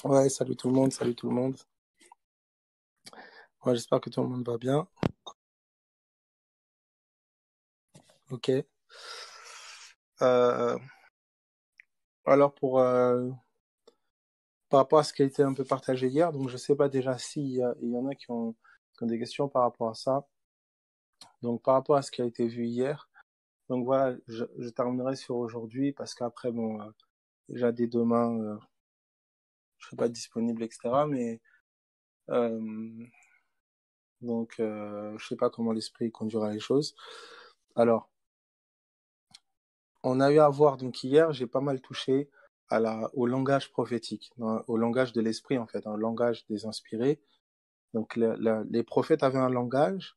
Ouais, salut tout le monde, salut tout le monde. Ouais, j'espère que tout le monde va bien. Ok. Euh, alors par rapport à ce qui a été un peu partagé hier, donc je sais pas déjà il y en a qui ont des questions par rapport à ça. Donc par rapport à ce qui a été vu hier, donc voilà, je terminerai sur aujourd'hui parce qu'après bon, déjà dès demain, je serai pas disponible, etc. Mais euh, je sais pas comment l'esprit conduira les choses. Alors, on a eu à voir, donc hier, j'ai pas mal touché au langage prophétique, au langage de l'esprit en fait, un langage des inspirés. Donc les prophètes avaient un langage,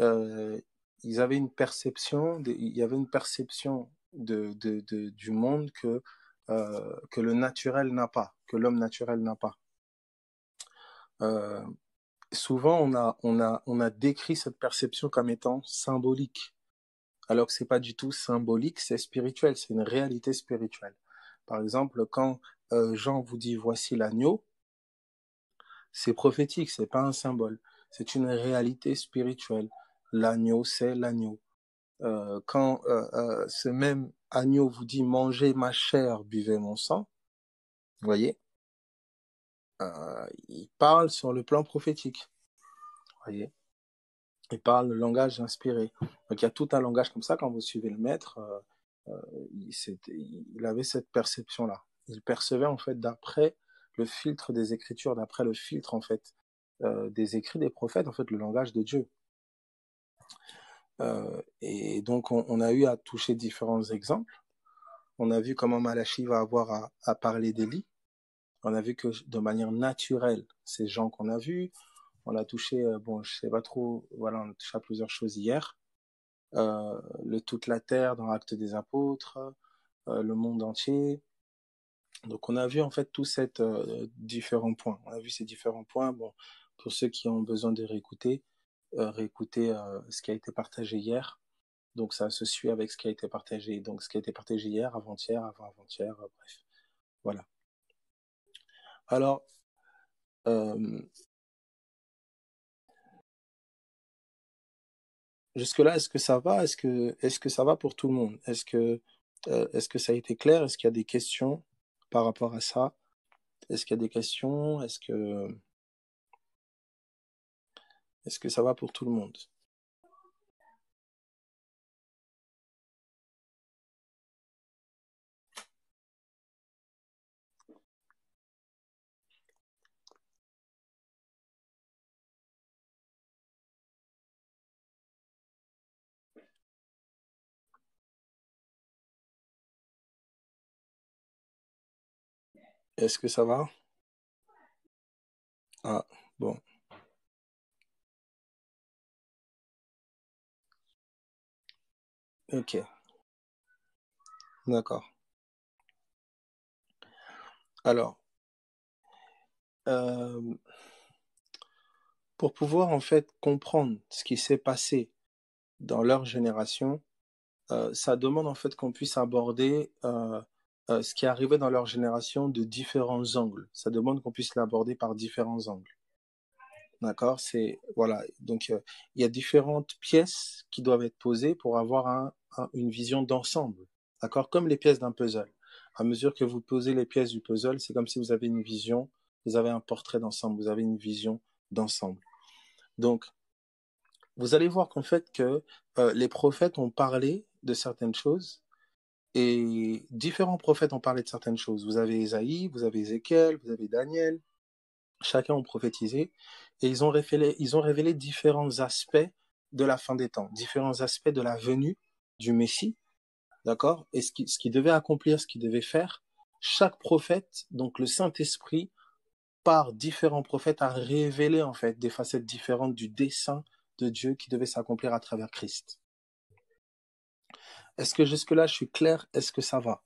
euh, ils avaient une perception, il y avait une perception du monde que le naturel n'a pas, que l'homme naturel n'a pas. Euh, Souvent, on a décrit cette perception comme étant symbolique, alors que c'est pas du tout symbolique, c'est spirituel, c'est une réalité spirituelle. Par exemple, quand Jean vous dit voici l'agneau, c'est prophétique, c'est pas un symbole, c'est une réalité spirituelle. L'agneau, c'est l'agneau. Quand ce même agneau vous dit mangez ma chair, buvez mon sang, vous voyez, il parle sur le plan prophétique, vous voyez. Il parle le langage inspiré. Donc il y a tout un langage comme ça, quand vous suivez le maître, il avait cette perception-là. Il percevait en fait d'après le filtre des Écritures, d'après le filtre en fait des écrits des prophètes, en fait le langage de Dieu. Et donc on a eu à toucher différents exemples. On a vu comment Malachi va avoir à parler d'Élie. On a vu que de manière naturelle, ces gens qu'on a vus, on a touché, bon, je sais pas trop, voilà, on a touché à plusieurs choses hier. Toute la terre dans l'Acte des Apôtres, le monde entier. Donc on a vu en fait tous ces différents points. On a vu ces différents points. Bon, pour ceux qui ont besoin de réécouter ce qui a été partagé hier. Donc ça se suit avec ce qui a été partagé. Donc ce qui a été partagé hier, avant-hier, avant-avant-hier, bref. Voilà. Alors, euh, jusque-là, est-ce que ça va? Est-ce que ça va pour tout le monde? Est-ce que ça a été clair? Est-ce qu'il y a des questions par rapport à ça? Est-ce qu'il y a des questions? Est-ce que ça va pour tout le monde? Est-ce que ça va? Ah, bon, ok, d'accord. Alors, euh, pour pouvoir en fait comprendre ce qui s'est passé dans leur génération, ça demande en fait qu'on puisse aborder ce qui est arrivé dans leur génération de différents angles. Ça demande qu'on puisse l'aborder par différents angles. D'accord? Voilà. Donc, il y a différentes pièces qui doivent être posées pour avoir une vision d'ensemble. D'accord? Comme les pièces d'un puzzle. À mesure que vous posez les pièces du puzzle, c'est comme si vous avez une vision, vous avez un portrait d'ensemble, vous avez une vision d'ensemble. Donc, vous allez voir qu'en fait, que les prophètes ont parlé de certaines choses et différents prophètes ont parlé de certaines choses. Vous avez Ésaïe, vous avez Ézéchiel, vous avez Daniel, chacun ont prophétisé et ils ont révélé différents aspects de la fin des temps, différents aspects de la venue du Messie, d'accord? Et ce qui devait accomplir, ce qu'il devait faire, chaque prophète, donc le Saint-Esprit, par différents prophètes, a révélé en fait des facettes différentes du dessein de Dieu qui devait s'accomplir à travers Christ. Est-ce que jusque-là je suis clair? Est-ce que ça va?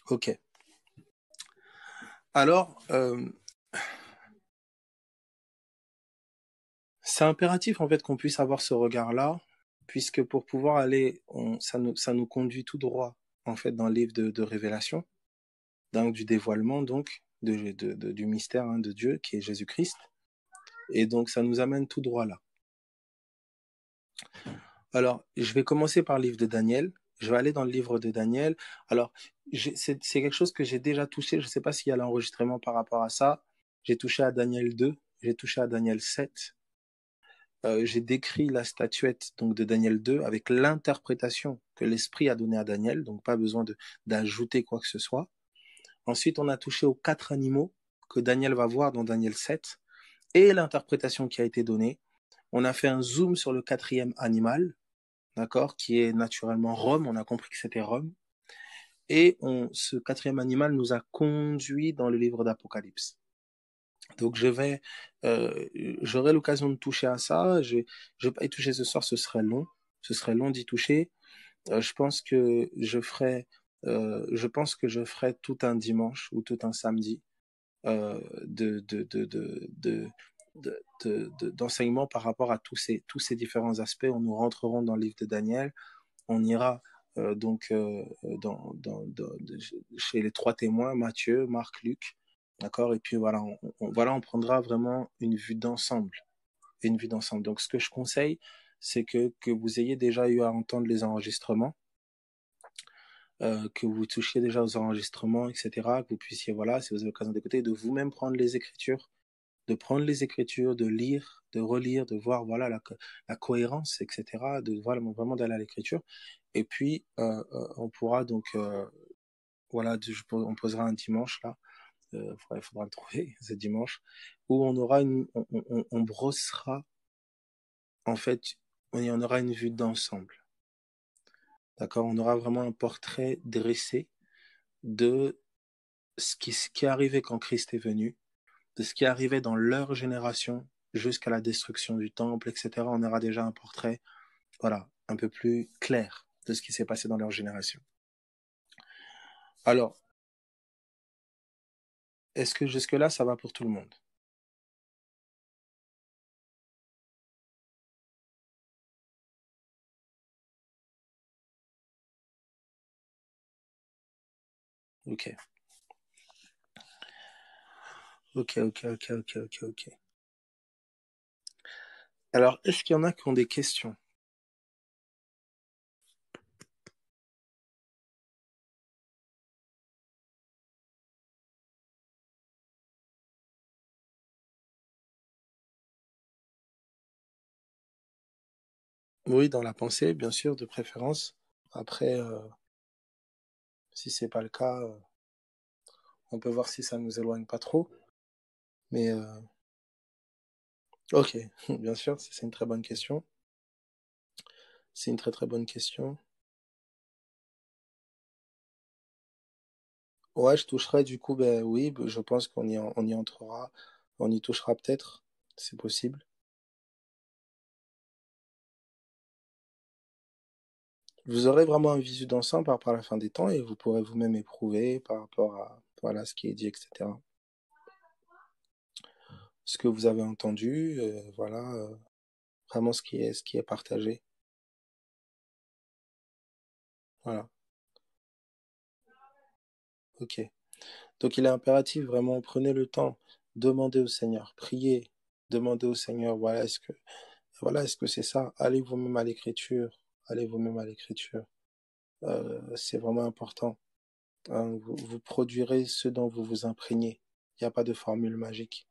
Ok. Alors, C'est impératif en fait qu'on puisse avoir ce regard-là, puisque pour pouvoir aller, ça nous conduit tout droit en fait dans le livre de Révélation, donc du dévoilement donc du mystère hein, de Dieu qui est Jésus-Christ, et donc ça nous amène tout droit là. Alors, je vais commencer par le livre de Daniel. Je vais aller dans le livre de Daniel. Alors, c'est quelque chose que j'ai déjà touché. Je ne sais pas s'il y a l'enregistrement par rapport à ça. J'ai touché à Daniel 2, j'ai touché à Daniel 7. J'ai décrit la statuette donc de Daniel 2 avec l'interprétation que l'Esprit a donnée à Daniel, donc pas besoin d'ajouter quoi que ce soit. Ensuite, on a touché aux 4 animaux que Daniel va voir dans Daniel 7 et l'interprétation qui a été donnée. On a fait un zoom sur le 4e animal, d'accord, qui est naturellement Rome. On a compris que c'était Rome. Et ce 4e animal nous a conduit dans le livre d'Apocalypse. Donc j'aurai l'occasion de toucher à ça. Je vais pas y toucher ce soir, ce serait long. Ce serait long d'y toucher. Je pense que je ferai tout un dimanche ou tout un samedi d'enseignement par rapport à tous ces différents aspects. Nous rentrerons dans le livre de Daniel. On ira chez les 3 témoins, Matthieu, Marc, Luc. D'accord. Et puis voilà, on prendra vraiment une vue d'ensemble. Une vue d'ensemble. Donc, ce que je conseille, c'est que vous ayez déjà eu à entendre les enregistrements, que vous touchiez déjà aux enregistrements, etc. Que vous puissiez, voilà, si vous avez l'occasion d'écouter, de vous-même prendre les Écritures, de lire, de relire, de voir, voilà, la cohérence, etc. De voilà, vraiment d'aller à l'Écriture. Et puis, on pourra donc, voilà, on posera un dimanche là. Il faudra le trouver, ce dimanche, où on brossera, en fait, on aura une vue d'ensemble. D'accord? On aura vraiment un portrait dressé de ce qui est arrivé quand Christ est venu, de ce qui est arrivé dans leur génération jusqu'à la destruction du temple, etc. On aura déjà un portrait, voilà, un peu plus clair de ce qui s'est passé dans leur génération. Alors, est-ce que jusque-là, ça va pour tout le monde? Ok. Ok. Alors, est-ce qu'il y en a qui ont des questions? Oui, dans la pensée, bien sûr, de préférence. Après, si c'est pas le cas, on peut voir si ça nous éloigne pas trop. Mais ok, bien sûr, c'est une très bonne question. C'est une très très bonne question. Ouais, je toucherai du coup, ben oui, je pense on y entrera, on y touchera peut-être, c'est possible. Vous aurez vraiment un visu d'ensemble par rapport à la fin des temps et vous pourrez vous-même éprouver par rapport à voilà ce qui est dit, etc. Ce que vous avez entendu, voilà, vraiment ce qui est partagé. Voilà, ok. Donc il est impératif, vraiment, prenez le temps, demandez au Seigneur, priez, demandez au Seigneur, voilà, est-ce que c'est ça? Allez vous-même à l'écriture, allez vous-même à l'écriture. C'est vraiment important. Hein, vous produirez ce dont vous vous imprégnez. Il n'y a pas de formule magique.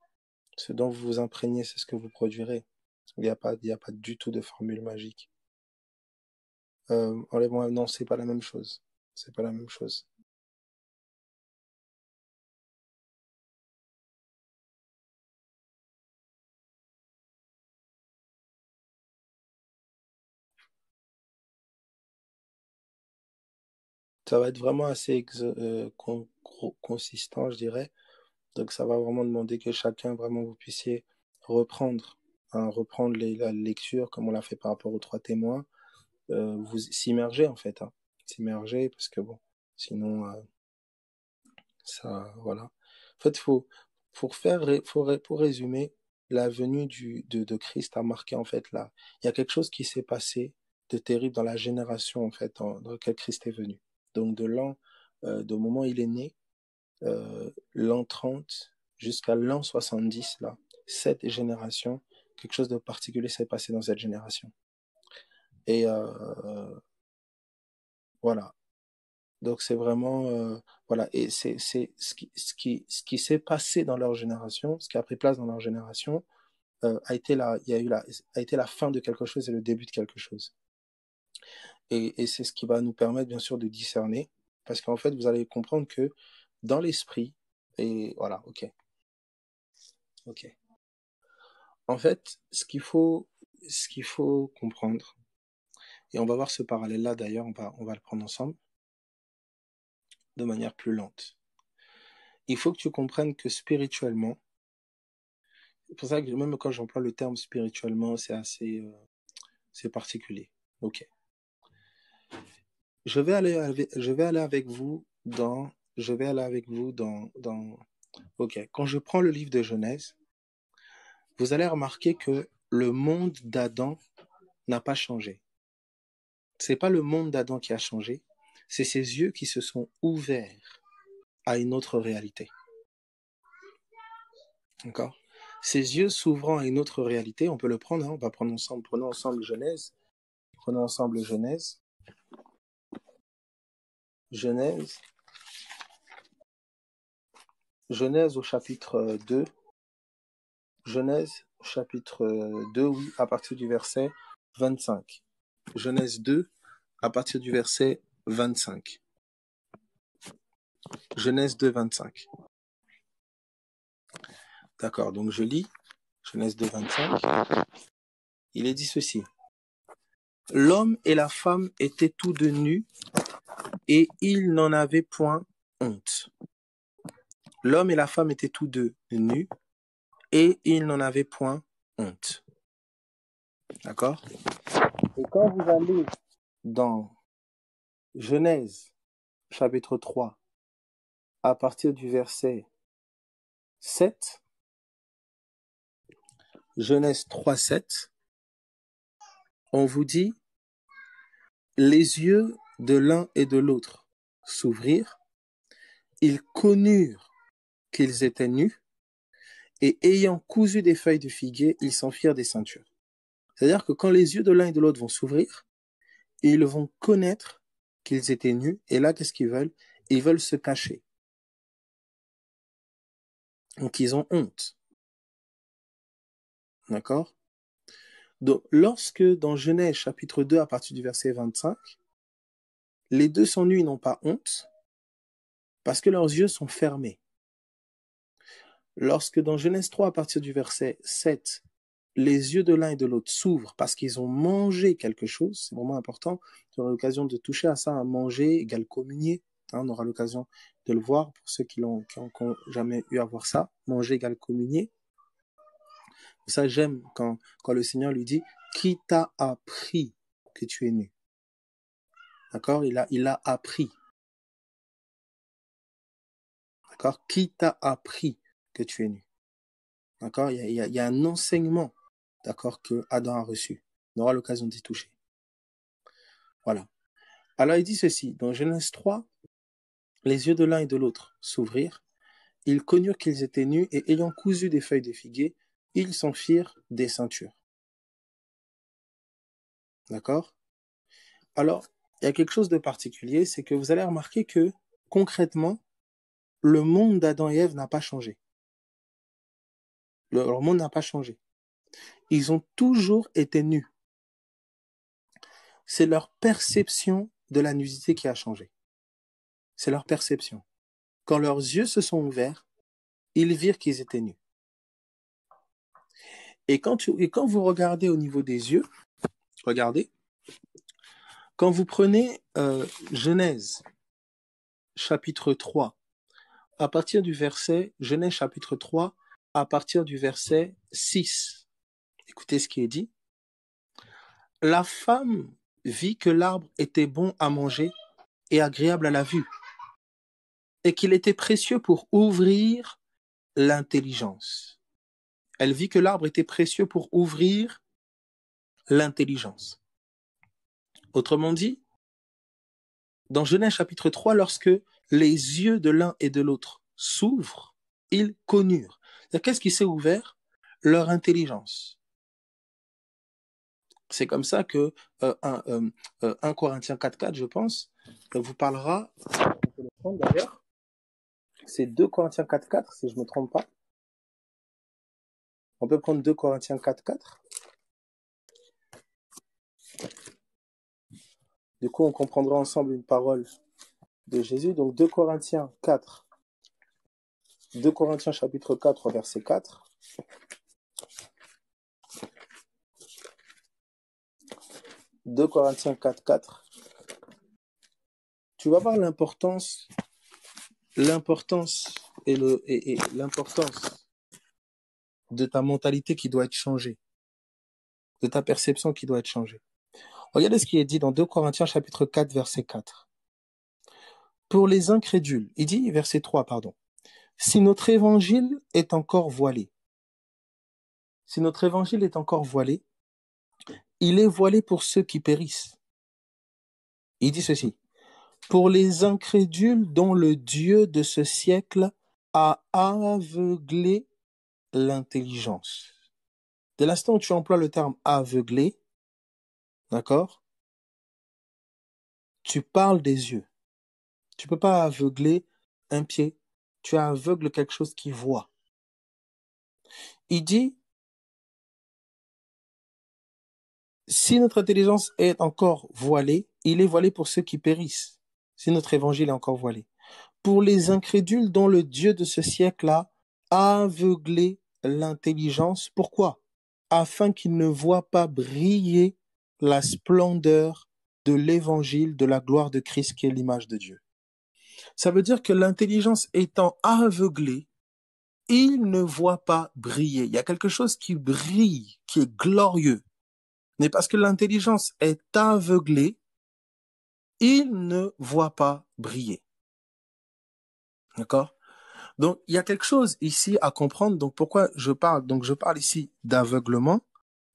Ce dont vous vous imprégnez, c'est ce que vous produirez. Il y a pas du tout de formule magique. Enlève-moi, non, c'est pas la même chose. C'est pas la même chose. Ça va être vraiment assez consistant, je dirais. Donc ça va vraiment demander que chacun, vraiment, vous puissiez reprendre, hein, reprendre la lecture comme on l'a fait par rapport aux 3 témoins. Vous s'immerger en fait, hein. S'immerger parce que bon, sinon, ça, voilà. En fait, pour résumer, la venue de Christ a marqué, en fait, là. Il y a quelque chose qui s'est passé de terrible dans la génération, en fait, dans laquelle Christ est venu. Donc, de moment où il est né, l'an 30 jusqu'à l'an 70, là, cette génération, quelque chose de particulier s'est passé dans cette génération. Et voilà. Donc c'est vraiment voilà, et c'est ce qui s'est passé dans leur génération, ce qui a pris place dans leur génération, a été la fin de quelque chose et le début de quelque chose. Et c'est ce qui va nous permettre bien sûr de discerner, parce qu'en fait vous allez comprendre que dans l'esprit, et voilà, ok. En fait, ce qu'il faut comprendre, et on va voir ce parallèle-là d'ailleurs, on va le prendre ensemble de manière plus lente. Il faut que tu comprennes que spirituellement, c'est pour ça que même quand j'emploie le terme spirituellement, c'est assez c'est particulier. Ok. Je vais aller avec vous dans. Ok. Quand je prends le livre de Genèse, vous allez remarquer que le monde d'Adam n'a pas changé. C'est pas le monde d'Adam qui a changé, c'est ses yeux qui se sont ouverts à une autre réalité. D'accord? Ses yeux s'ouvrant à une autre réalité, on peut le prendre, hein, on va prendre ensemble, prenons ensemble Genèse. Prenons ensemble Genèse. Genèse. Genèse au chapitre 2. Genèse chapitre 2, oui, à partir du verset 25. Genèse 2, à partir du verset 25. Genèse 2, 25. D'accord, donc je lis Genèse 2, 25. Il est dit ceci. L'homme et la femme étaient tous deux nus et ils n'en avaient point honte. L'homme et la femme étaient tous deux nus et ils n'en avaient point honte. D'accord? Et quand vous allez dans Genèse, chapitre 3, à partir du verset 7, Genèse 3, 7, on vous dit, les yeux de l'un et de l'autre s'ouvrirent, ils connurent qu'ils étaient nus, et ayant cousu des feuilles de figuier, ils s'en firent des ceintures. C'est-à-dire que quand les yeux de l'un et de l'autre vont s'ouvrir, ils vont connaître qu'ils étaient nus, et là, qu'est-ce qu'ils veulent? Ils veulent se cacher. Donc, ils ont honte. D'accord? Donc, lorsque dans Genèse chapitre 2, à partir du verset 25, les deux sont nus, ils n'ont pas honte, parce que leurs yeux sont fermés. Lorsque dans Genèse 3, à partir du verset 7, les yeux de l'un et de l'autre s'ouvrent parce qu'ils ont mangé quelque chose, c'est vraiment important, tu auras l'occasion de toucher à ça, à manger égale communier, hein, on aura l'occasion de le voir pour ceux qui n'ont jamais eu à voir ça, manger égale communier. Ça, j'aime quand le Seigneur lui dit, qui t'a appris que tu es nu? D'accord? Il a appris. D'accord? Qui t'a appris que tu es nu? D'accord? Il y a un enseignement, d'accord, que Adam a reçu. On aura l'occasion d'y toucher. Voilà. Alors il dit ceci, dans Genèse 3, les yeux de l'un et de l'autre s'ouvrirent, ils connurent qu'ils étaient nus et ayant cousu des feuilles de figuier, ils s'en firent des ceintures. D'accord? Alors, il y a quelque chose de particulier, c'est que vous allez remarquer que, concrètement, le monde d'Adam et Ève n'a pas changé. Leur monde n'a pas changé. Ils ont toujours été nus. C'est leur perception de la nudité qui a changé. C'est leur perception. Quand leurs yeux se sont ouverts, ils virent qu'ils étaient nus. Et quand vous regardez au niveau des yeux, regardez, quand vous prenez Genèse chapitre 3, à partir du verset, Genèse chapitre 3, à partir du verset 6, écoutez ce qui est dit. La femme vit que l'arbre était bon à manger et agréable à la vue, et qu'il était précieux pour ouvrir l'intelligence. Elle vit que l'arbre était précieux pour ouvrir l'intelligence. Autrement dit, dans Genèse chapitre 3, lorsque les yeux de l'un et de l'autre s'ouvrent, ils connurent. Qu'est-ce qui s'est ouvert? Leur intelligence. C'est comme ça que 1 Corinthiens 4.4, je pense, vous parlera, on peut le prendre d'ailleurs, c'est 2 Corinthiens 4.4, si je ne me trompe pas. On peut prendre 2 Corinthiens 4.4. Du coup, on comprendra ensemble une parole de Jésus. Donc 2 Corinthiens 4, 2 Corinthiens chapitre 4, verset 4. « 2 Corinthiens 4, 4. Tu vas voir l'importance et l'importance de ta mentalité qui doit être changée, de ta perception qui doit être changée. Regardez ce qui est dit dans 2 Corinthiens chapitre 4, verset 4. Pour les incrédules, il dit, verset 3, pardon, si notre évangile est encore voilé, il est voilé pour ceux qui périssent. Il dit ceci, pour les incrédules dont le Dieu de ce siècle a aveuglé l'intelligence. Dès l'instant où tu emploies le terme aveugler, d'accord, tu parles des yeux. Tu ne peux pas aveugler un pied, tu aveugles quelque chose qui voit. Il dit, si notre intelligence est encore voilée, il est voilé pour ceux qui périssent. Si notre évangile est encore voilé. Pour les incrédules dont le Dieu de ce siècle a aveuglé l'intelligence. Pourquoi? Afin qu'ils ne voient pas briller la splendeur de l'évangile de la gloire de Christ qui est l'image de Dieu. Ça veut dire que l'intelligence étant aveuglée, il ne voit pas briller. Il y a quelque chose qui brille, qui est glorieux. Mais parce que l'intelligence est aveuglée, il ne voit pas briller. D'accord? Donc, il y a quelque chose ici à comprendre. Donc, pourquoi je parle? Donc, je parle ici d'aveuglement.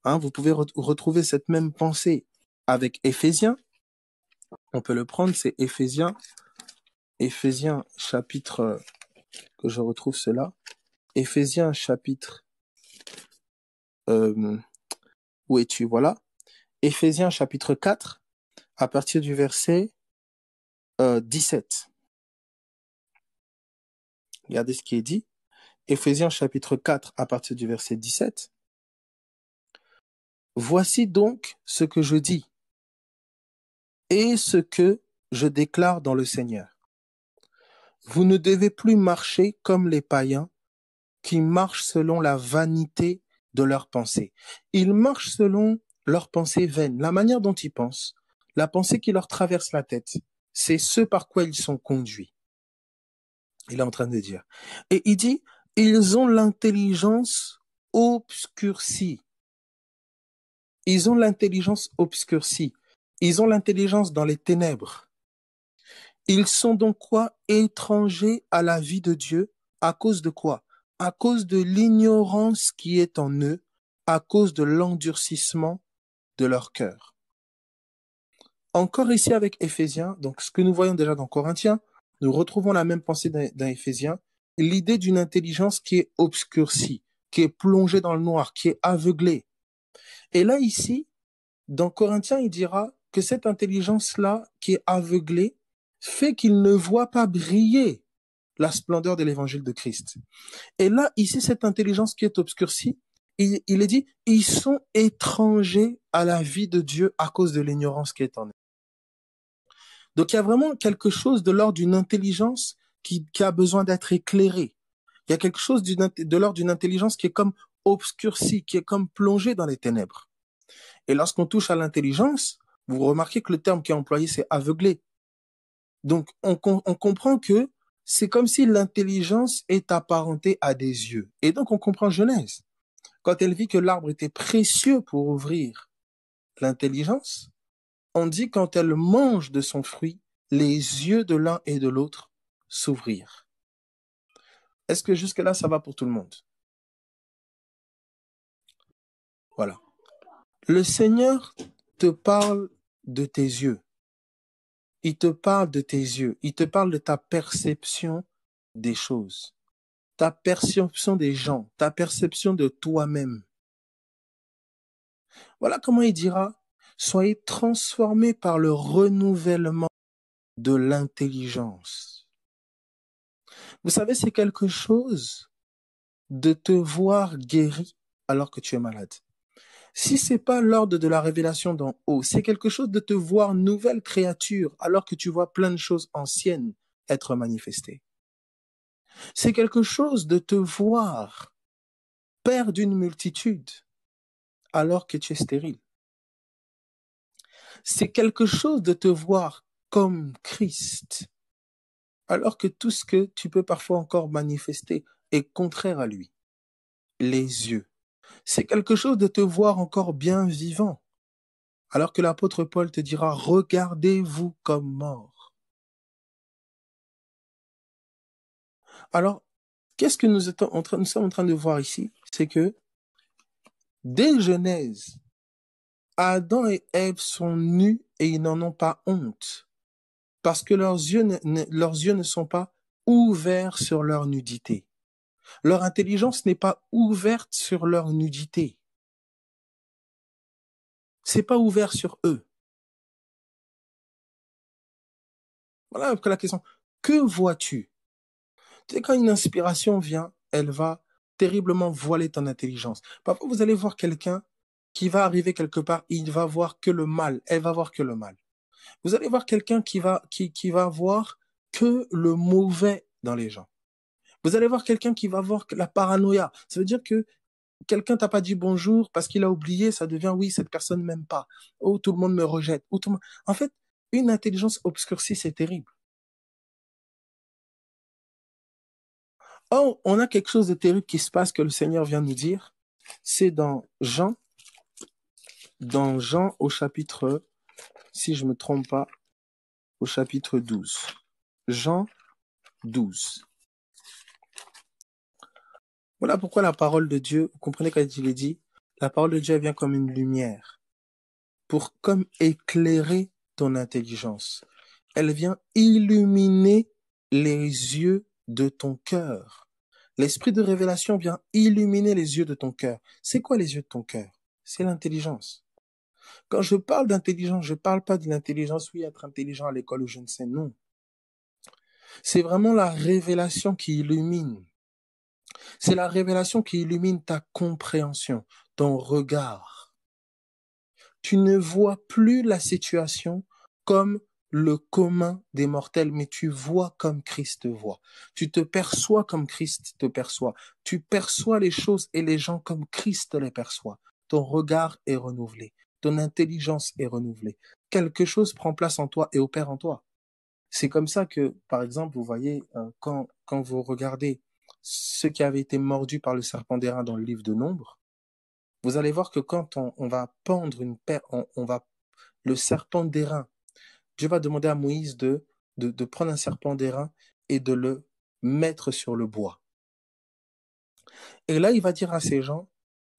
Hein, vous pouvez retrouver cette même pensée avec Éphésiens. On peut le prendre, c'est Éphésiens chapitre, que je retrouve cela. Éphésiens chapitre, où es-tu? Voilà. Éphésiens chapitre 4, à partir du verset 17. Regardez ce qui est dit. Éphésiens chapitre 4, à partir du verset 17. Voici donc ce que je dis et ce que je déclare dans le Seigneur. Vous ne devez plus marcher comme les païens qui marchent selon la vanité de leurs pensées. Ils marchent selon leurs pensées vaines, la manière dont ils pensent, la pensée qui leur traverse la tête. C'est ce par quoi ils sont conduits. Il est en train de dire. Et il dit, ils ont l'intelligence obscurcie. Ils ont l'intelligence obscurcie. Ils ont l'intelligence dans les ténèbres. Ils sont donc quoi? Étrangers à la vie de Dieu. À cause de quoi? À cause de l'ignorance qui est en eux, à cause de l'endurcissement de leur cœur. Encore ici avec Éphésiens, donc ce que nous voyons déjà dans Corinthiens, nous retrouvons la même pensée dans Éphésiens, l'idée d'une intelligence qui est obscurcie, qui est plongée dans le noir, qui est aveuglée. Et là ici, dans Corinthiens, il dira que cette intelligence-là, qui est aveuglée, fait qu'ils ne voient pas briller la splendeur de l'évangile de Christ. Et là, ici, cette intelligence qui est obscurcie, il est dit, ils sont étrangers à la vie de Dieu à cause de l'ignorance qui est en eux. Donc, il y a vraiment quelque chose de l'ordre d'une intelligence qui a besoin d'être éclairée. Il y a quelque chose de l'ordre d'une intelligence qui est comme obscurcie, qui est comme plongée dans les ténèbres. Et lorsqu'on touche à l'intelligence, vous remarquez que le terme qui est employé, c'est aveuglé. Donc, on comprend que c'est comme si l'intelligence est apparentée à des yeux. Et donc, on comprend Genèse. Quand elle vit que l'arbre était précieux pour ouvrir l'intelligence, on dit quand elle mange de son fruit, les yeux de l'un et de l'autre s'ouvrirent. Est-ce que jusque-là, ça va pour tout le monde? Voilà. Le Seigneur te parle de tes yeux. Il te parle de tes yeux. Il te parle de ta perception des choses, ta perception des gens, ta perception de toi-même. Voilà comment il dira, soyez transformés par le renouvellement de l'intelligence. Vous savez, c'est quelque chose de te voir guéri alors que tu es malade. Si c'est pas l'ordre de la révélation d'en haut, c'est quelque chose de te voir nouvelle créature alors que tu vois plein de choses anciennes être manifestées. C'est quelque chose de te voir père d'une multitude alors que tu es stérile. C'est quelque chose de te voir comme Christ alors que tout ce que tu peux parfois encore manifester est contraire à lui. Les yeux. C'est quelque chose de te voir encore bien vivant alors que l'apôtre Paul te dira, regardez-vous comme mort. Alors, qu'est-ce que nous sommes en train de voir ici? C'est que, dès Genèse, Adam et Ève sont nus et ils n'en ont pas honte, parce que leurs yeux ne sont pas ouverts sur leur nudité. Leur intelligence n'est pas ouverte sur leur nudité. C'est pas ouvert sur eux. Voilà après la question. Que vois-tu? Tu sais, quand une inspiration vient, elle va terriblement voiler ton intelligence. Parfois, vous allez voir quelqu'un qui va arriver quelque part, il va voir que le mal, elle va voir que le mal. Vous allez voir quelqu'un qui va voir que le mauvais dans les gens. Vous allez voir quelqu'un qui va voir que la paranoïa. Ça veut dire que quelqu'un t'a pas dit bonjour parce qu'il a oublié, ça devient oui, cette personne ne m'aime pas. Oh, tout le monde me rejette. Oh, tout le monde... En fait, une intelligence obscurcie, c'est terrible. Or, on a quelque chose de terrible qui se passe que le Seigneur vient nous dire. C'est dans Jean au chapitre, si je ne me trompe pas, au chapitre 12. Jean 12. Voilà pourquoi la parole de Dieu, vous comprenez quand il est dit, la parole de Dieu vient comme une lumière, pour comme éclairer ton intelligence. Elle vient illuminer les yeux de ton cœur. L'esprit de révélation vient illuminer les yeux de ton cœur. C'est quoi les yeux de ton cœur? C'est l'intelligence. Quand je parle d'intelligence, je ne parle pas de l'intelligence, oui, être intelligent à l'école ou je ne sais, non. C'est vraiment la révélation qui illumine. C'est la révélation qui illumine ta compréhension, ton regard. Tu ne vois plus la situation comme le commun des mortels, mais tu vois comme Christ te voit. Tu te perçois comme Christ te perçoit. Tu perçois les choses et les gens comme Christ les perçoit. Ton regard est renouvelé. Ton intelligence est renouvelée. Quelque chose prend place en toi et opère en toi. C'est comme ça que, par exemple, vous voyez, quand vous regardez ceux qui avaient été mordus par le serpent d'airain dans le livre de Nombre, vous allez voir que quand on va pendre une paire, le serpent d'airain, Dieu va demander à Moïse de prendre un serpent d'airain et de le mettre sur le bois. Et là, il va dire à ces gens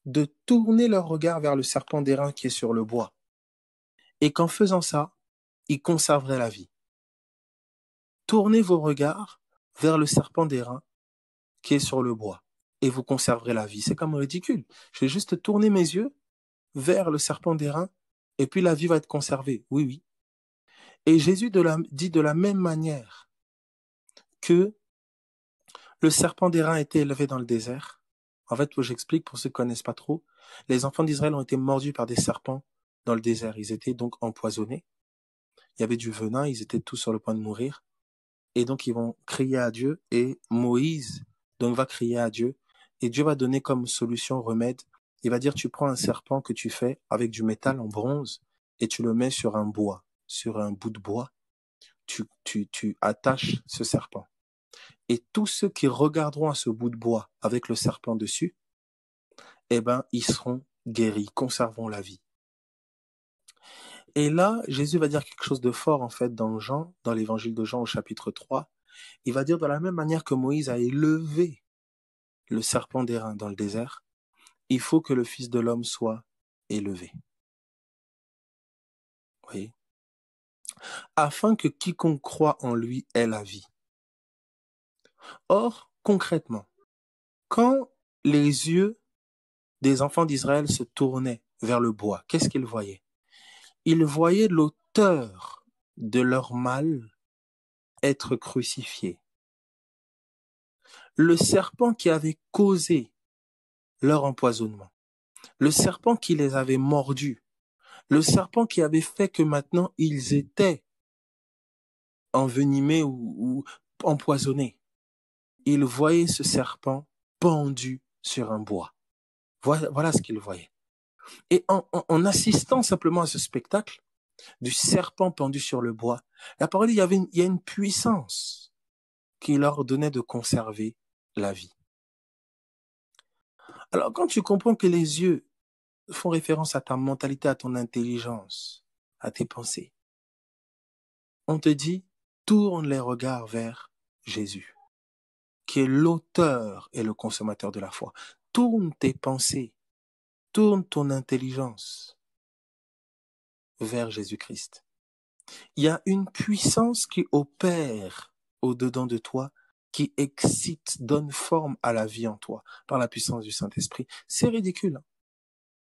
de tourner leur regard vers le serpent d'airain qui est sur le bois. Et qu'en faisant ça, ils conserveraient la vie. Tournez vos regards vers le serpent d'airain qui est sur le bois et vous conserverez la vie. C'est comme ridicule. Je vais juste tourner mes yeux vers le serpent d'airain et puis la vie va être conservée. Oui, oui. Et Jésus dit de la même manière que le serpent d'airain a été élevé dans le désert. En fait, j'explique pour ceux qui ne connaissent pas trop. Les enfants d'Israël ont été mordus par des serpents dans le désert. Ils étaient donc empoisonnés. Il y avait du venin, ils étaient tous sur le point de mourir. Et donc, ils vont crier à Dieu. Et Moïse donc va crier à Dieu. Et Dieu va donner comme solution, remède. Il va dire, tu prends un serpent que tu fais avec du métal en bronze et tu le mets sur un bois, sur un bout de bois. Tu attaches ce serpent. Et tous ceux qui regarderont à ce bout de bois avec le serpent dessus, eh ben, ils seront guéris, conserveront la vie. Et là, Jésus va dire quelque chose de fort, en fait, dans l'évangile de Jean au chapitre 3. Il va dire de la même manière que Moïse a élevé le serpent d'airain dans le désert, il faut que le Fils de l'homme soit élevé. Vous voyez? Afin que quiconque croit en lui ait la vie. Or, concrètement, quand les yeux des enfants d'Israël se tournaient vers le bois, qu'est-ce qu'ils voyaient? Ils voyaient l'auteur de leur mal être crucifié. Le serpent qui avait causé leur empoisonnement, le serpent qui les avait mordus, le serpent qui avait fait que maintenant ils étaient envenimés ou empoisonnés. Ils voyaient ce serpent pendu sur un bois. Voilà ce qu'ils voyaient. Et en assistant simplement à ce spectacle du serpent pendu sur le bois, la parole dit il y a une puissance qui leur donnait de conserver la vie. Alors quand tu comprends que les yeux font référence à ta mentalité, à ton intelligence, à tes pensées, on te dit tourne les regards vers Jésus, qui est l'auteur et le consommateur de la foi. Tourne tes pensées, tourne ton intelligence vers Jésus-Christ. Il y a une puissance qui opère au-dedans de toi, qui excite, donne forme à la vie en toi, par la puissance du Saint-Esprit. C'est ridicule.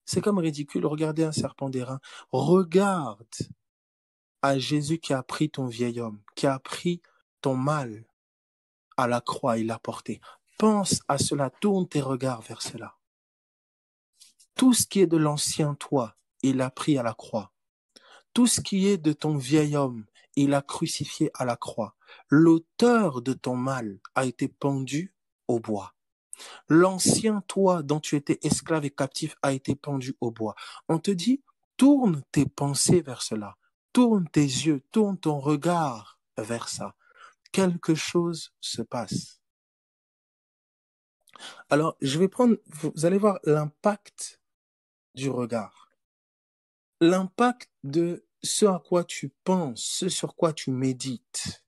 C'est comme ridicule. Regardez un serpent d'airain. Regarde à Jésus qui a pris ton vieil homme, qui a pris ton mal à la croix, il l'a porté. Pense à cela, tourne tes regards vers cela. Tout ce qui est de l'ancien toi, il l'a pris à la croix. Tout ce qui est de ton vieil homme, il l'a crucifié à la croix. L'auteur de ton mal a été pendu au bois. L'ancien toi dont tu étais esclave et captif a été pendu au bois. On te dit, tourne tes pensées vers cela. Tourne tes yeux, tourne ton regard vers ça. Quelque chose se passe. Alors, vous allez voir l'impact du regard. L'impact de ce à quoi tu penses, ce sur quoi tu médites.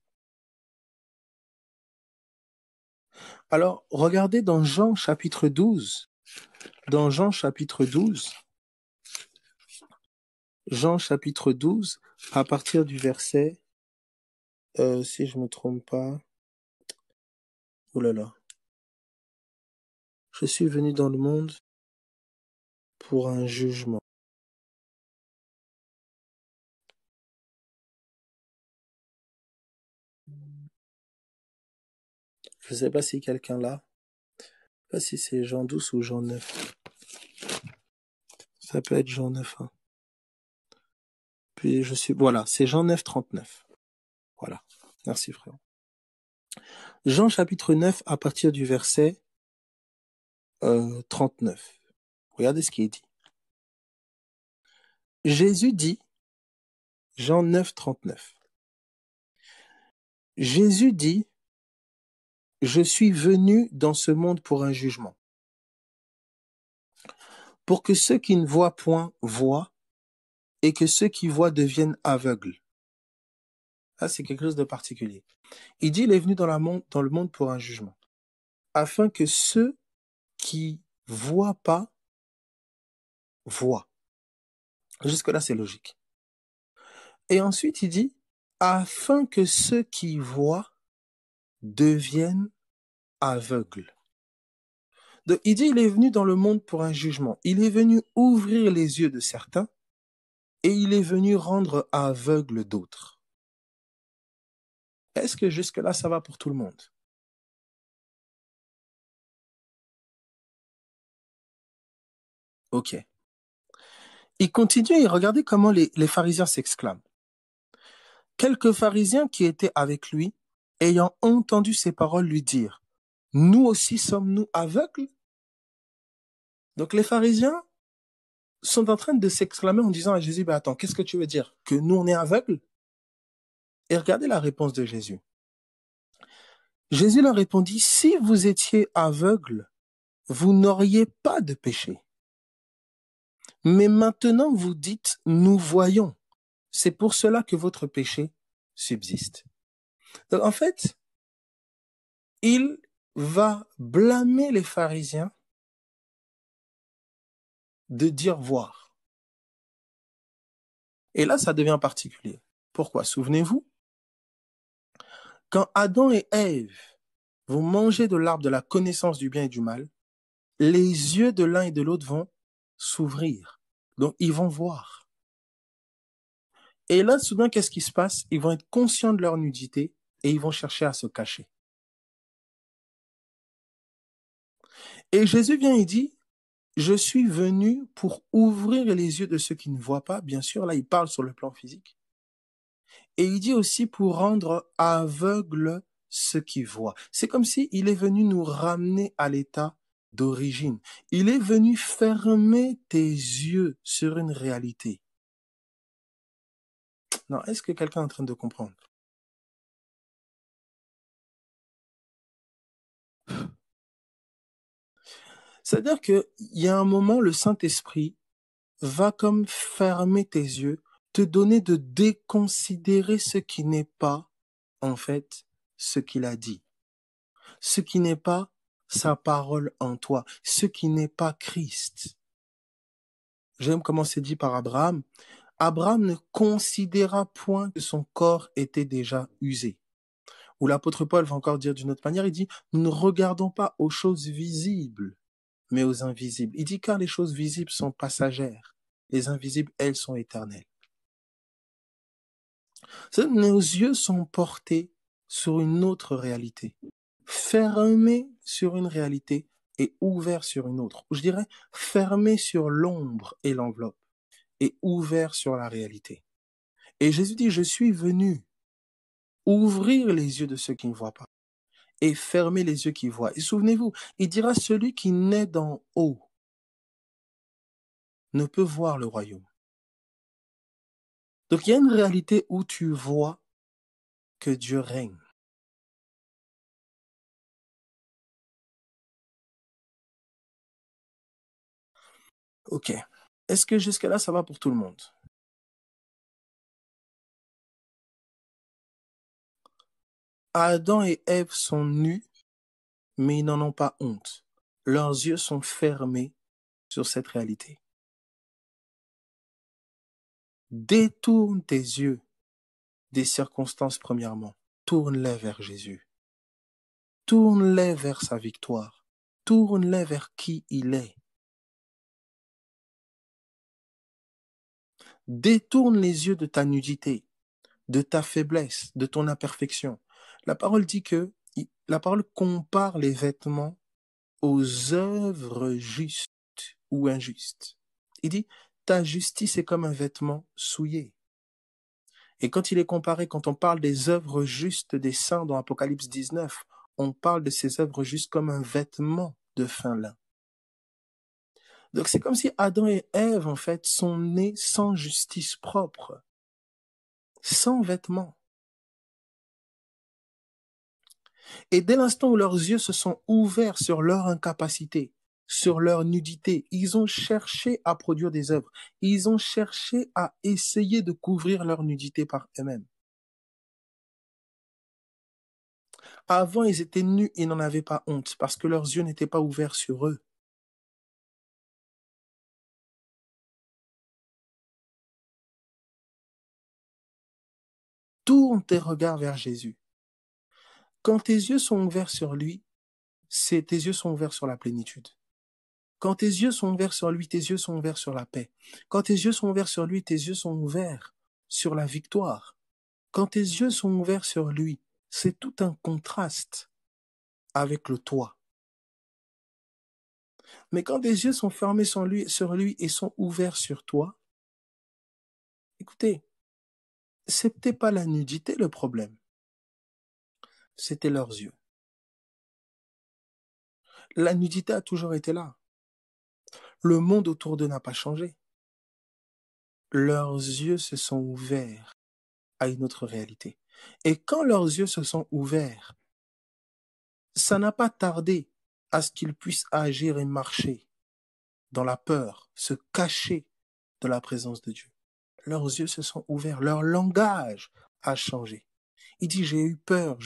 Alors, regardez dans Jean chapitre 12. Dans Jean chapitre 12, à partir du verset, si je ne me trompe pas, oh là là, je suis venu dans le monde pour un jugement. Je ne sais pas si quelqu'un l'a. Je ne sais pas si c'est Jean 12 ou Jean 9. Ça peut être Jean 9. Hein. Puis voilà, c'est Jean 9, 39. Voilà. Merci frère. Jean chapitre 9 à partir du verset 39. Regardez ce qui est dit. Jésus dit, Jean 9, 39. Jésus dit, je suis venu dans ce monde pour un jugement, pour que ceux qui ne voient point voient, et que ceux qui voient deviennent aveugles. Ça, c'est quelque chose de particulier. Il dit, il est venu dans le monde pour un jugement, afin que ceux qui voient pas voient. Jusque-là, c'est logique. Et ensuite, il dit, afin que ceux qui voient deviennent aveugles. Donc, il dit, il est venu dans le monde pour un jugement. Il est venu ouvrir les yeux de certains et il est venu rendre aveugles d'autres. Est-ce que jusque-là, ça va pour tout le monde? Ok. Il continue et regardez comment les pharisiens s'exclament. Quelques pharisiens qui étaient avec lui, ayant entendu ces paroles, lui dirent, nous aussi sommes-nous aveugles? Donc les pharisiens sont en train de s'exclamer en disant à Jésus, bah attends, qu'est-ce que tu veux dire? Que nous on est aveugles? Et regardez la réponse de Jésus. Jésus leur répondit, si vous étiez aveugles, vous n'auriez pas de péché. Mais maintenant vous dites, nous voyons. C'est pour cela que votre péché subsiste. Donc en fait, il va blâmer les pharisiens de dire voir. Et là, ça devient particulier. Pourquoi? Souvenez-vous, quand Adam et Ève vont manger de l'arbre de la connaissance du bien et du mal, les yeux de l'un et de l'autre vont s'ouvrir. Donc, ils vont voir. Et là, soudain, qu'est-ce qui se passe? Ils vont être conscients de leur nudité et ils vont chercher à se cacher. Et Jésus vient et dit, je suis venu pour ouvrir les yeux de ceux qui ne voient pas. Bien sûr, là, il parle sur le plan physique. Et il dit aussi pour rendre aveugle ceux qui voient. C'est comme si il est venu nous ramener à l'état d'origine. Il est venu fermer tes yeux sur une réalité. Non, est-ce que quelqu'un est en train de comprendre? C'est-à-dire qu'il y a un moment, le Saint-Esprit va comme fermer tes yeux, te donner de déconsidérer ce qui n'est pas, en fait, ce qu'il a dit. Ce qui n'est pas sa parole en toi, ce qui n'est pas Christ. J'aime comment c'est dit par Abraham. Abraham ne considéra point que son corps était déjà usé. Ou l'apôtre Paul va encore dire d'une autre manière, il dit, nous ne regardons pas aux choses visibles, mais aux invisibles. Il dit, car les choses visibles sont passagères, les invisibles, elles, sont éternelles. Nos yeux sont portés sur une autre réalité, fermés sur une réalité et ouverts sur une autre. Je dirais fermés sur l'ombre et l'enveloppe et ouverts sur la réalité. Et Jésus dit, je suis venu ouvrir les yeux de ceux qui ne voient pas et fermer les yeux qui voient. Et souvenez-vous, il dira, celui qui naît d'en haut ne peut voir le royaume. Donc il y a une réalité où tu vois que Dieu règne. Ok. Est-ce que jusque-là, ça va pour tout le monde? Adam et Ève sont nus, mais ils n'en ont pas honte. Leurs yeux sont fermés sur cette réalité. Détourne tes yeux des circonstances premièrement. Tourne-les vers Jésus. Tourne-les vers sa victoire. Tourne-les vers qui il est. Détourne les yeux de ta nudité, de ta faiblesse, de ton imperfection. La parole dit que, la parole compare les vêtements aux œuvres justes ou injustes. Il dit, ta justice est comme un vêtement souillé. Et quand il est comparé, quand on parle des œuvres justes des saints dans Apocalypse 19, on parle de ces œuvres justes comme un vêtement de fin lin. Donc c'est comme si Adam et Ève, en fait, sont nés sans justice propre, sans vêtements. Et dès l'instant où leurs yeux se sont ouverts sur leur incapacité, sur leur nudité, ils ont cherché à produire des œuvres. Ils ont cherché à essayer de couvrir leur nudité par eux-mêmes. Avant, ils étaient nus et n'en avaient pas honte parce que leurs yeux n'étaient pas ouverts sur eux. Tourne tes regards vers Jésus. Quand tes yeux sont ouverts sur lui, tes yeux sont ouverts sur la plénitude. Quand tes yeux sont ouverts sur lui, tes yeux sont ouverts sur la paix. Quand tes yeux sont ouverts sur lui, tes yeux sont ouverts sur la victoire. Quand tes yeux sont ouverts sur lui, c'est tout un contraste avec le toi. Mais quand tes yeux sont fermés sur lui et sont ouverts sur toi, écoutez, c'était pas la nudité le problème, c'était leurs yeux. La nudité a toujours été là. Le monde autour d'eux n'a pas changé. Leurs yeux se sont ouverts à une autre réalité. Et quand leurs yeux se sont ouverts, ça n'a pas tardé à ce qu'ils puissent agir et marcher dans la peur, se cacher de la présence de Dieu. Leurs yeux se sont ouverts, leur langage a changé. Il dit, j'ai eu peur,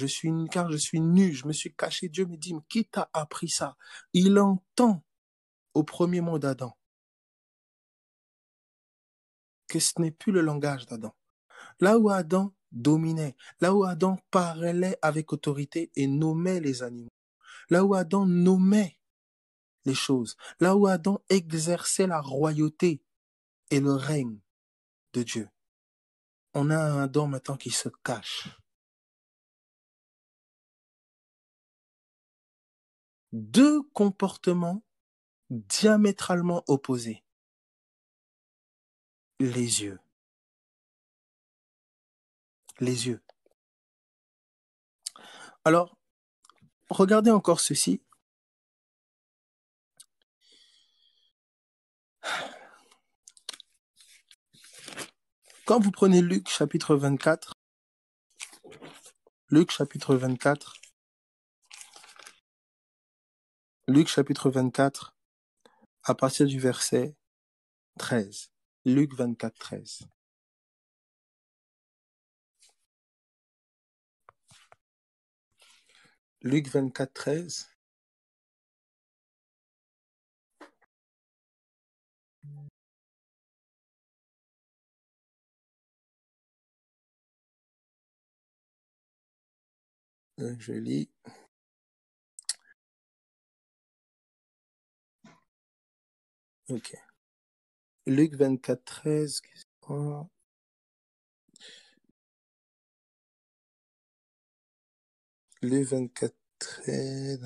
car je suis nu, je me suis caché. Dieu me dit, mais qui t'a appris ça? Il entend au premier mot d'Adam. que ce n'est plus le langage d'Adam. Là où Adam dominait, là où Adam parlait avec autorité et nommait les animaux, là où Adam nommait les choses, là où Adam exerçait la royauté et le règne de Dieu. On a un Adam maintenant qui se cache. Deux comportements diamétralement opposés. Les yeux. Les yeux. Alors, regardez encore ceci. Quand vous prenez Luc chapitre 24, Luc chapitre 24, Luc chapitre 24, à partir du verset 13. Luc 24, 13. Luc 24, 13. Je lis. Ok. Luc 24, 13. Oh. Luc 24, 13.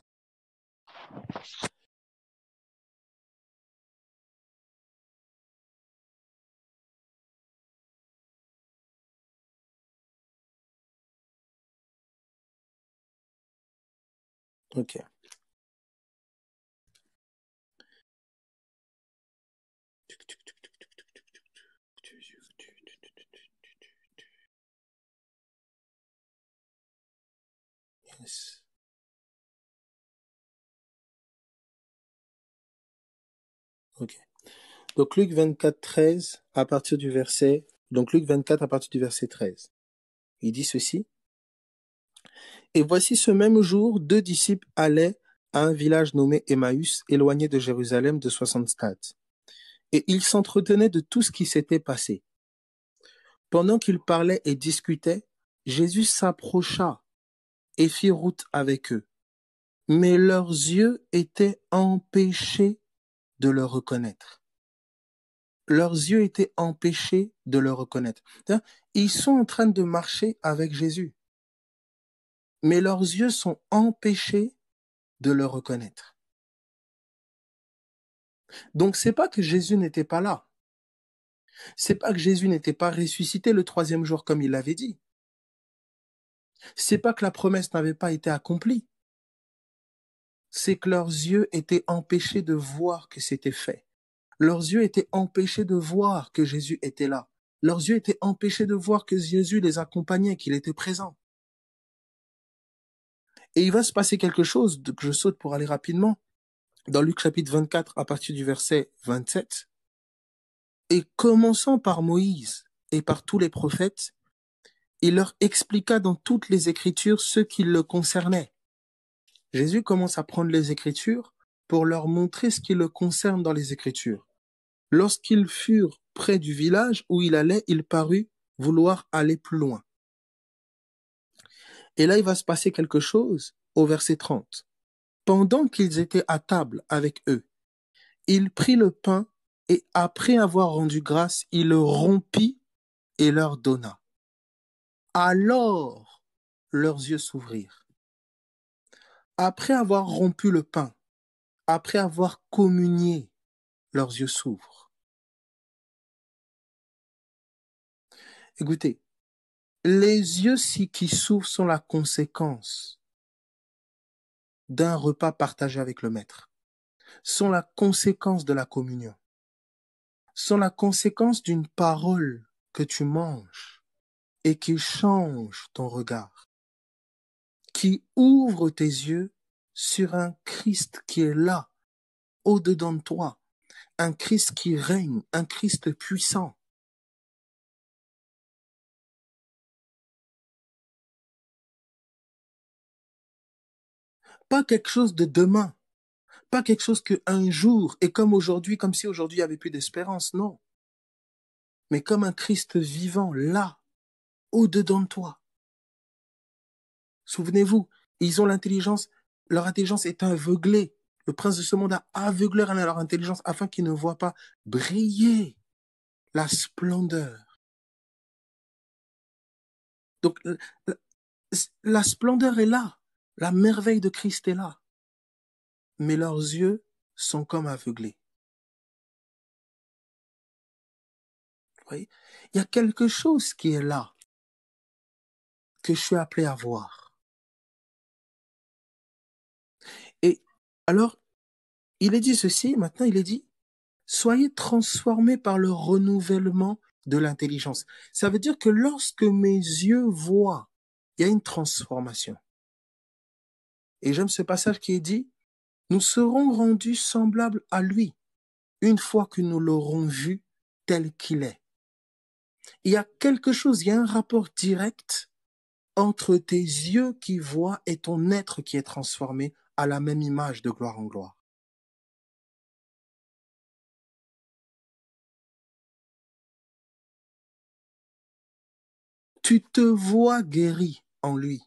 Ok. Yes. Ok. Donc Luc 24, 13, à partir du verset. Donc Luc 24 à partir du verset 13. Il dit ceci. Et voici ce même jour, deux disciples allaient à un village nommé Emmaüs, éloigné de Jérusalem de 60 stades. Et ils s'entretenaient de tout ce qui s'était passé. Pendant qu'ils parlaient et discutaient, Jésus s'approcha et fit route avec eux. Mais leurs yeux étaient empêchés de le reconnaître. Leurs yeux étaient empêchés de le reconnaître. C'est-à-dire, ils sont en train de marcher avec Jésus, mais leurs yeux sont empêchés de le reconnaître. Donc c'est pas que Jésus n'était pas là. C'est pas que Jésus n'était pas ressuscité le troisième jour comme il l'avait dit. C'est pas que la promesse n'avait pas été accomplie. C'est que leurs yeux étaient empêchés de voir que c'était fait. Leurs yeux étaient empêchés de voir que Jésus était là. Leurs yeux étaient empêchés de voir que Jésus les accompagnait, qu'il était présent. Et il va se passer quelque chose, que je saute pour aller rapidement, dans Luc chapitre 24 à partir du verset 27. Et commençant par Moïse et par tous les prophètes, il leur expliqua dans toutes les Écritures ce qui le concernait. Jésus commence à prendre les Écritures pour leur montrer ce qui le concerne dans les Écritures. Lorsqu'ils furent près du village où il allait, il parut vouloir aller plus loin. Et là, il va se passer quelque chose au verset 30. Pendant qu'ils étaient à table avec eux, il prit le pain et après avoir rendu grâce, il le rompit et leur donna. Alors, leurs yeux s'ouvrirent. Après avoir rompu le pain, après avoir communié, leurs yeux s'ouvrent. Écoutez, les yeux qui s'ouvrent sont la conséquence d'un repas partagé avec le Maître, sont la conséquence de la communion, sont la conséquence d'une parole que tu manges et qui change ton regard, qui ouvre tes yeux sur un Christ qui est là, au-dedans de toi, un Christ qui règne, un Christ puissant. Pas quelque chose de demain, pas quelque chose qu'un jour, et comme aujourd'hui, comme si aujourd'hui il n'y avait plus d'espérance, non. mais comme un Christ vivant, là, au-dedans de toi. Souvenez-vous, ils ont l'intelligence, leur intelligence est aveuglée. Le prince de ce monde a aveuglé leur intelligence afin qu'ils ne voient pas briller la splendeur. Donc, la splendeur est là, la merveille de Christ est là, mais leurs yeux sont comme aveuglés. Vous voyez? Il y a quelque chose qui est là, que je suis appelé à voir. Et alors, il est dit ceci, maintenant il est dit, soyez transformés par le renouvellement de l'intelligence. Ça veut dire que lorsque mes yeux voient, il y a une transformation. Et j'aime ce passage qui est dit, nous serons rendus semblables à lui une fois que nous l'aurons vu tel qu'il est. Il y a quelque chose, il y a un rapport direct entre tes yeux qui voient et ton être qui est transformé à la même image de gloire en gloire. Tu te vois guéri en lui.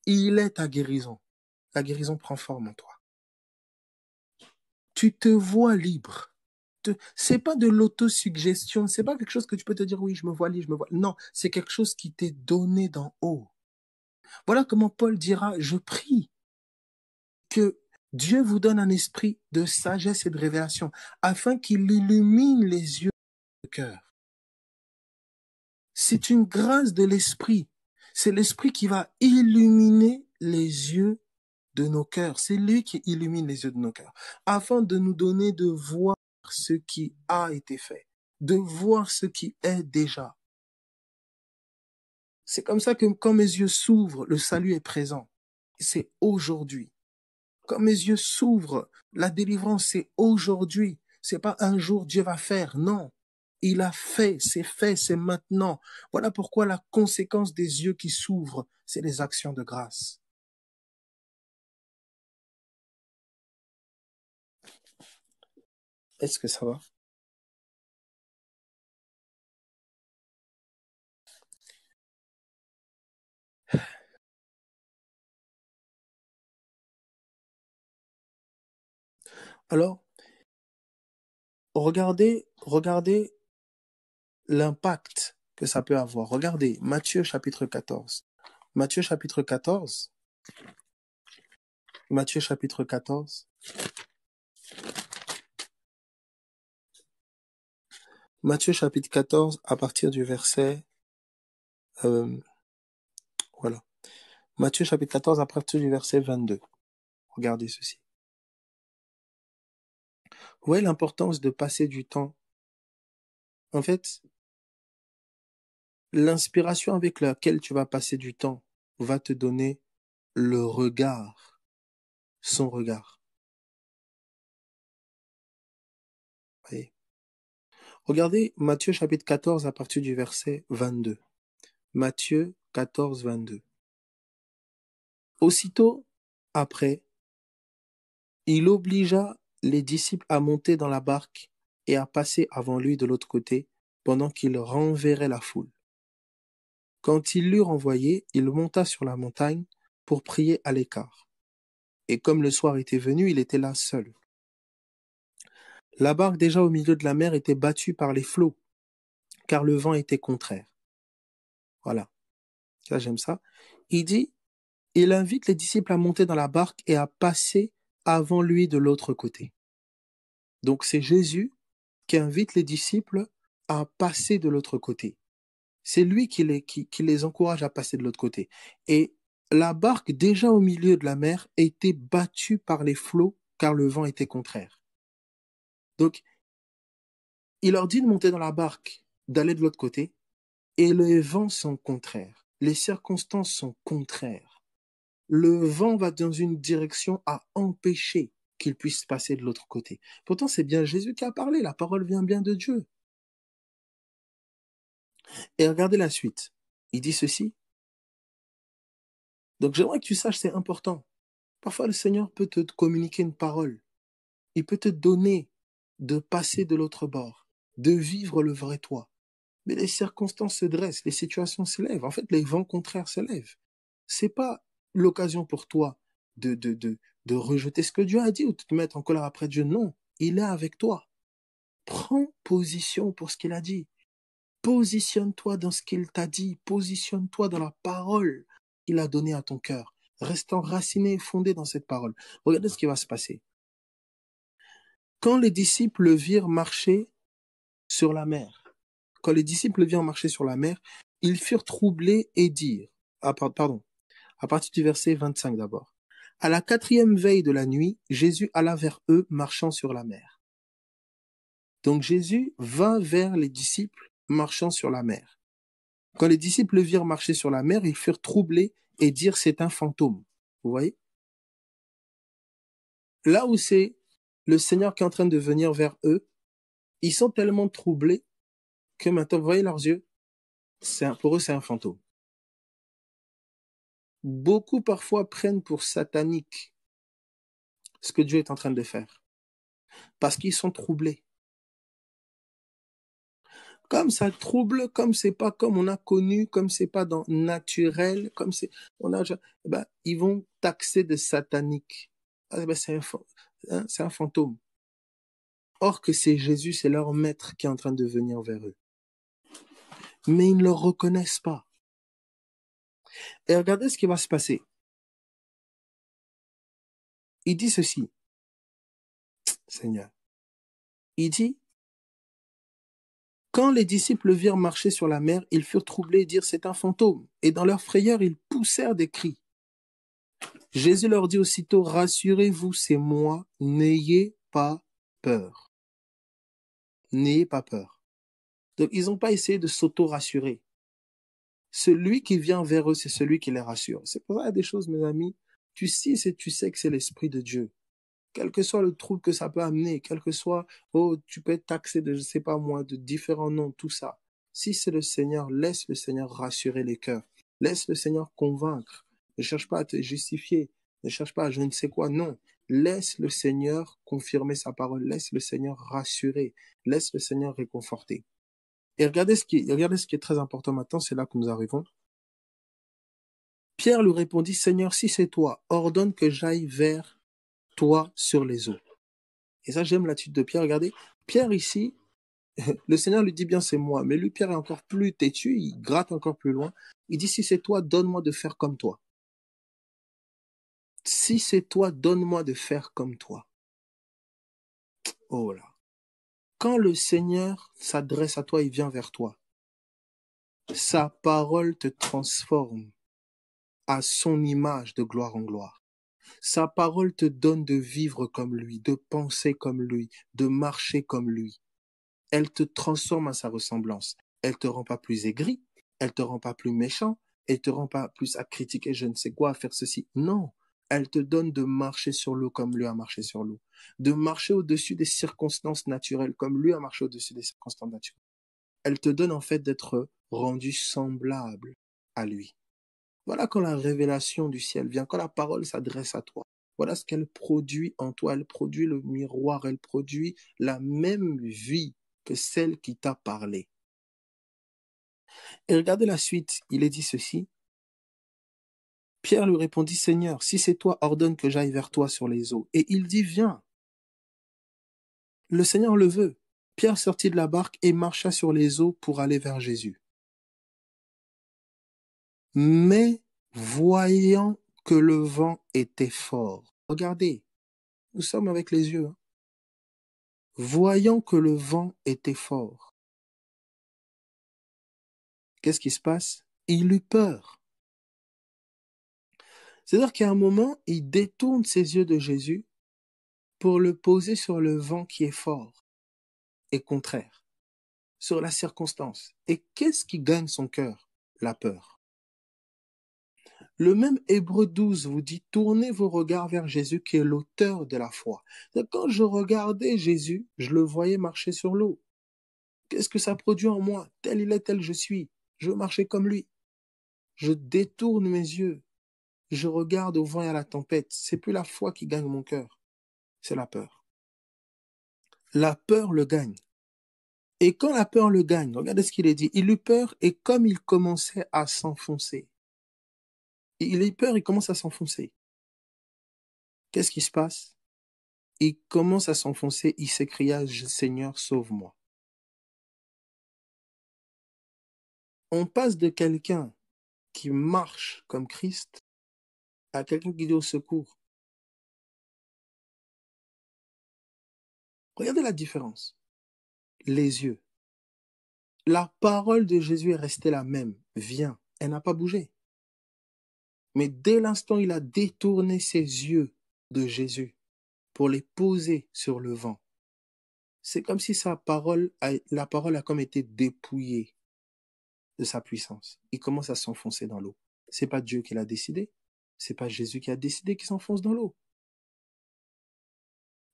Il est ta guérison. La guérison prend forme en toi. Tu te vois libre. C'est pas de l'autosuggestion, c'est pas quelque chose que tu peux te dire oui, je me vois libre, je me vois. Non, c'est quelque chose qui t'est donné d'en haut. Voilà comment Paul dira, je prie que Dieu vous donne un esprit de sagesse et de révélation afin qu'il illumine les yeux du cœur. C'est une grâce de l'esprit. C'est l'esprit qui va illuminer les yeux de nos cœurs. C'est lui qui illumine les yeux de nos cœurs afin de nous donner de voir ce qui a été fait, de voir ce qui est déjà. C'est comme ça que quand mes yeux s'ouvrent, le salut est présent. C'est aujourd'hui. Quand mes yeux s'ouvrent, la délivrance, c'est aujourd'hui. C'est pas un jour Dieu va faire, non. Il a fait, c'est maintenant. Voilà pourquoi la conséquence des yeux qui s'ouvrent, c'est les actions de grâce. Est-ce que ça va? Alors, regardez l'impact que ça peut avoir. Regardez Matthieu chapitre 14. Matthieu chapitre 14. Matthieu chapitre 14. Matthieu chapitre 14 à partir du verset... voilà. Matthieu chapitre 14 à partir du verset 22. Regardez ceci. Vous voyez l'importance de passer du temps. En fait, l'inspiration avec laquelle tu vas passer du temps va te donner le regard, son regard. Vous voyez? Regardez Matthieu chapitre 14 à partir du verset 22. Matthieu 14, 22. Aussitôt après, il obligea les disciples à monter dans la barque et à passer avant lui de l'autre côté, pendant qu'il renverrait la foule. Quand il l'eut renvoyé, il monta sur la montagne pour prier à l'écart. Et comme le soir était venu, il était là seul. La barque déjà au milieu de la mer était battue par les flots, car le vent était contraire. Voilà, ça j'aime ça. Il dit, il invite les disciples à monter dans la barque et à passer avant lui de l'autre côté. Donc c'est Jésus qui invite les disciples à passer de l'autre côté. C'est lui qui les encourage à passer de l'autre côté. Et la barque, déjà au milieu de la mer, était battue par les flots car le vent était contraire. Donc, il leur dit de monter dans la barque, d'aller de l'autre côté, et les vents sont contraires. Les circonstances sont contraires. Le vent va dans une direction à empêcher qu'ils puissent passer de l'autre côté. Pourtant, c'est bien Jésus qui a parlé, la parole vient bien de Dieu. Et regardez la suite. Il dit ceci. Donc j'aimerais que tu saches, c'est important. Parfois, le Seigneur peut te communiquer une parole. Il peut te donner de passer de l'autre bord, de vivre le vrai toi. Mais les circonstances se dressent, les situations se lèvent. En fait, les vents contraires se lèvent. C'est pas l'occasion pour toi de, de, de, de rejeter ce que Dieu a dit ou de te mettre en colère après Dieu. Non, il est avec toi. Prends position pour ce qu'il a dit. Positionne-toi dans ce qu'il t'a dit. Positionne-toi dans la parole qu'il a donnée à ton cœur. Reste enraciné et fondé dans cette parole. Regardez ce qui va se passer. Quand les disciples virent marcher sur la mer, quand les disciples virent marcher sur la mer, ils furent troublés et dirent, à partir du verset 25 d'abord. À la 4e veille de la nuit, Jésus alla vers eux marchant sur la mer. Donc Jésus vint vers les disciples marchant sur la mer. Quand les disciples virent marcher sur la mer, ils furent troublés et dirent c'est un fantôme. Vous voyez? Là où c'est le Seigneur qui est en train de venir vers eux, ils sont tellement troublés que maintenant, vous voyez leurs yeux, pour eux c'est un fantôme. Beaucoup parfois prennent pour satanique ce que Dieu est en train de faire, parce qu'ils sont troublés. Comme ça trouble, comme c'est pas comme on a connu, comme c'est pas dans naturel, comme c'est on a, ils vont taxer de satanique. C'est un fantôme. Or que c'est Jésus, c'est leur maître qui est en train de venir vers eux. Mais ils ne le reconnaissent pas. Et regardez ce qui va se passer. Il dit ceci, Seigneur. Il dit, quand les disciples virent marcher sur la mer, ils furent troublés et dirent c'est un fantôme. Et dans leur frayeur, ils poussèrent des cris. Jésus leur dit aussitôt, rassurez-vous, c'est moi, n'ayez pas peur. N'ayez pas peur. Donc, ils n'ont pas essayé de s'auto-rassurer. Celui qui vient vers eux, c'est celui qui les rassure. C'est pour ça qu'il y a des choses, mes amis, tu sais que c'est l'Esprit de Dieu. Quel que soit le trouble que ça peut amener, quel que soit, oh, tu peux être taxé de, je sais pas moi, de différents noms, tout ça. Si c'est le Seigneur, laisse le Seigneur rassurer les cœurs. Laisse le Seigneur convaincre. Ne cherche pas à te justifier. Ne cherche pas à je ne sais quoi. Non. Laisse le Seigneur confirmer sa parole. Laisse le Seigneur rassurer. Laisse le Seigneur réconforter. Et regardez ce qui est très important maintenant, c'est là que nous arrivons. Pierre lui répondit, Seigneur, si c'est toi, ordonne que j'aille vers toi sur les eaux. Et ça, j'aime l'attitude de Pierre. Regardez, Pierre ici, le Seigneur lui dit bien c'est moi, mais lui, Pierre est encore plus têtu, il gratte encore plus loin. Il dit si c'est toi, donne-moi de faire comme toi. Si c'est toi, donne-moi de faire comme toi. Oh là. Quand le Seigneur s'adresse à toi, il vient vers toi. Sa parole te transforme à son image de gloire en gloire. Sa parole te donne de vivre comme lui, de penser comme lui, de marcher comme lui. Elle te transforme à sa ressemblance. Elle te rend pas plus aigri, elle te rend pas plus méchant, elle te rend pas plus à critiquer je ne sais quoi, à faire ceci. Non, elle te donne de marcher sur l'eau comme lui a marché sur l'eau, de marcher au-dessus des circonstances naturelles comme lui a marché au-dessus des circonstances naturelles. Elle te donne en fait d'être rendu semblable à lui. Voilà quand la révélation du ciel vient, quand la parole s'adresse à toi. Voilà ce qu'elle produit en toi. Elle produit le miroir, elle produit la même vie que celle qui t'a parlé. Et regardez la suite, il est dit ceci. Pierre lui répondit, Seigneur, si c'est toi, ordonne que j'aille vers toi sur les eaux. Et il dit, viens. Le Seigneur le veut. Pierre sortit de la barque et marcha sur les eaux pour aller vers Jésus. Mais voyant que le vent était fort, regardez, nous sommes avec les yeux, hein. Voyant que le vent était fort, qu'est-ce qui se passe? Il eut peur. C'est-à-dire qu'à un moment, il détourne ses yeux de Jésus pour le poser sur le vent qui est fort et contraire, sur la circonstance. Et qu'est-ce qui gagne son cœur? La peur. Le même Hébreux 12 vous dit, tournez vos regards vers Jésus qui est l'auteur de la foi. Quand je regardais Jésus, je le voyais marcher sur l'eau. Qu'est-ce que ça produit en moi? Tel il est, tel je suis. Je veux marcher comme lui. Je détourne mes yeux. Je regarde au vent et à la tempête. C'est plus la foi qui gagne mon cœur. C'est la peur. La peur le gagne. Et quand la peur le gagne, regardez ce qu'il est dit. Il eut peur et comme il commençait à s'enfoncer, il a eu peur, il commence à s'enfoncer. Qu'est-ce qui se passe? Il commence à s'enfoncer, il s'écria, Seigneur, sauve-moi. On passe de quelqu'un qui marche comme Christ à quelqu'un qui dit au secours. Regardez la différence. Les yeux. La parole de Jésus est restée la même. Viens. Elle n'a pas bougé. Mais dès l'instant où il a détourné ses yeux de Jésus pour les poser sur le vent, c'est comme si la parole a comme été dépouillée de sa puissance. Il commence à s'enfoncer dans l'eau. C'est pas Dieu qui l'a décidé. C'est pas Jésus qui a décidé qu'il s'enfonce dans l'eau.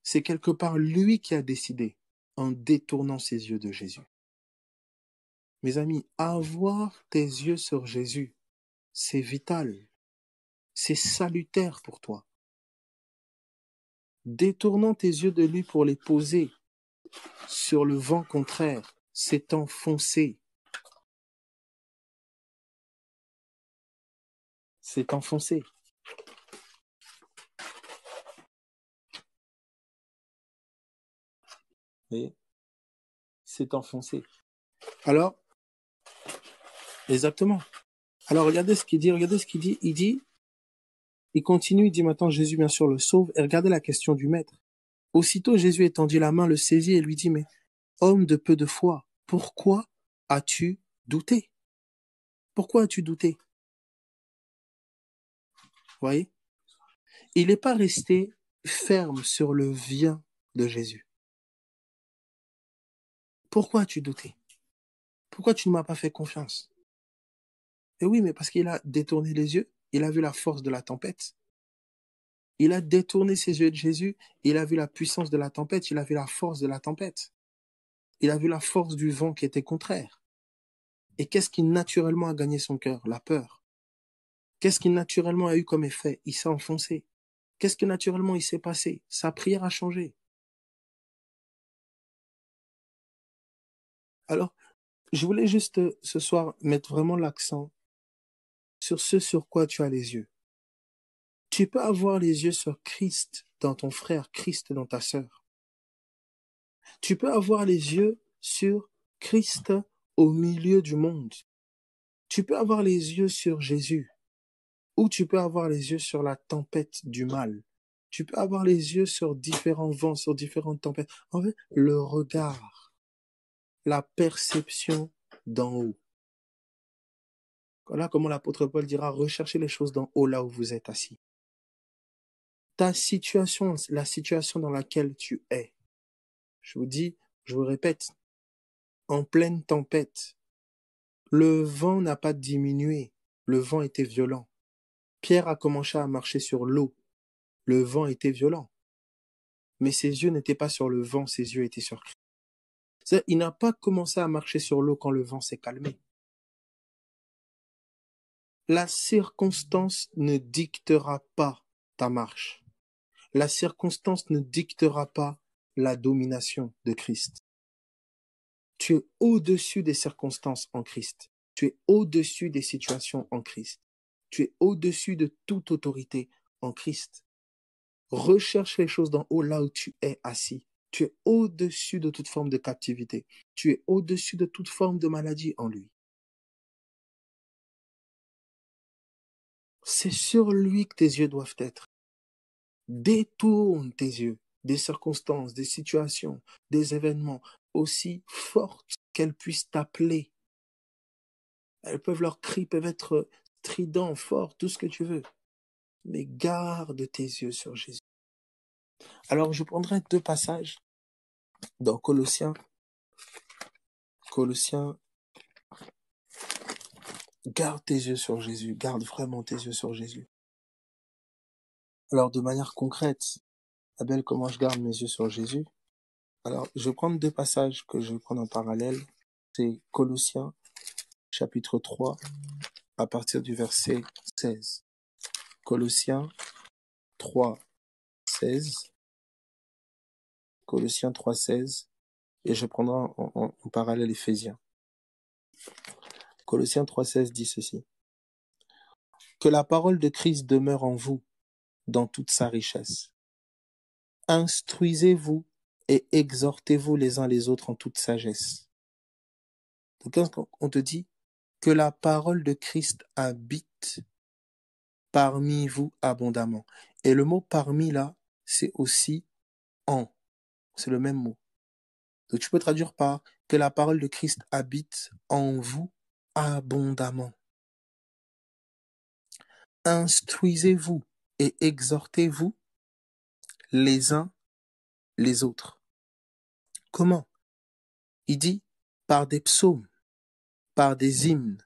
C'est quelque part lui qui a décidé en détournant ses yeux de Jésus. Mes amis, avoir tes yeux sur Jésus, c'est vital. C'est salutaire pour toi. Détournant tes yeux de lui pour les poser sur le vent contraire, c'est enfoncer. C'est enfoncé. Vous voyez? C'est enfoncé. Alors, exactement. Alors, regardez ce qu'il dit, regardez ce qu'il dit. Il continue, il dit maintenant Jésus bien sûr le sauve. Et regardez la question du maître. Aussitôt Jésus étendit la main, le saisit et lui dit, mais homme de peu de foi, pourquoi as-tu douté? Pourquoi as-tu douté? Vous voyez? Il n'est pas resté ferme sur le bien de Jésus. Pourquoi as-tu douté? Pourquoi tu ne m'as pas fait confiance? Et oui, mais parce qu'il a détourné les yeux, il a vu la force de la tempête. Il a détourné ses yeux de Jésus, il a vu la puissance de la tempête, il a vu la force de la tempête. Il a vu la force du vent qui était contraire. Et qu'est-ce qui naturellement a gagné son cœur? La peur. Qu'est-ce qui naturellement a eu comme effet? Il s'est enfoncé. Qu'est-ce que naturellement il s'est passé? Sa prière a changé. Alors, je voulais juste ce soir mettre vraiment l'accent sur ce sur quoi tu as les yeux. Tu peux avoir les yeux sur Christ dans ton frère, Christ dans ta sœur. Tu peux avoir les yeux sur Christ au milieu du monde. Tu peux avoir les yeux sur Jésus, ou tu peux avoir les yeux sur la tempête du mal. Tu peux avoir les yeux sur différents vents, sur différentes tempêtes. En fait, le regard, la perception d'en haut. Voilà comment l'apôtre Paul dira, recherchez les choses d'en haut là où vous êtes assis. Ta situation, la situation dans laquelle tu es, je vous dis, je vous répète, en pleine tempête, le vent n'a pas diminué, le vent était violent. Pierre a commencé à marcher sur l'eau, le vent était violent. Mais ses yeux n'étaient pas sur le vent, ses yeux étaient sur Christ. C'est-à-dire, il n'a pas commencé à marcher sur l'eau quand le vent s'est calmé. La circonstance ne dictera pas ta marche. La circonstance ne dictera pas la domination de Christ. Tu es au-dessus des circonstances en Christ. Tu es au-dessus des situations en Christ. Tu es au-dessus de toute autorité en Christ. Recherche les choses d'en haut là où tu es assis. Tu es au-dessus de toute forme de captivité. Tu es au-dessus de toute forme de maladie en lui. C'est sur lui que tes yeux doivent être. Détourne tes yeux des circonstances, des situations, des événements, aussi fortes qu'elles puissent t'appeler. Leurs cris peuvent être stridents, forts, tout ce que tu veux. Mais garde tes yeux sur Jésus. Alors je prendrai deux passages dans Colossiens. Colossiens, garde tes yeux sur Jésus, garde vraiment tes yeux sur Jésus. Alors de manière concrète, Abel, comment je garde mes yeux sur Jésus? Alors je vais prendre deux passages que je vais prendre en parallèle. C'est Colossiens chapitre 3 à partir du verset 16. Colossiens 3, 16. Colossiens 3, 16. et je prendrai en parallèle Éphésiens. Colossiens 3,16 dit ceci. Que la parole de Christ demeure en vous dans toute sa richesse. Instruisez-vous et exhortez-vous les uns les autres en toute sagesse. Donc quand on te dit que la parole de Christ habite parmi vous abondamment. Et le mot parmi là, c'est aussi en. C'est le même mot. Donc tu peux traduire par que la parole de Christ habite en vous abondamment. Instruisez-vous et exhortez-vous les uns les autres. Comment? Il dit par des psaumes, par des hymnes,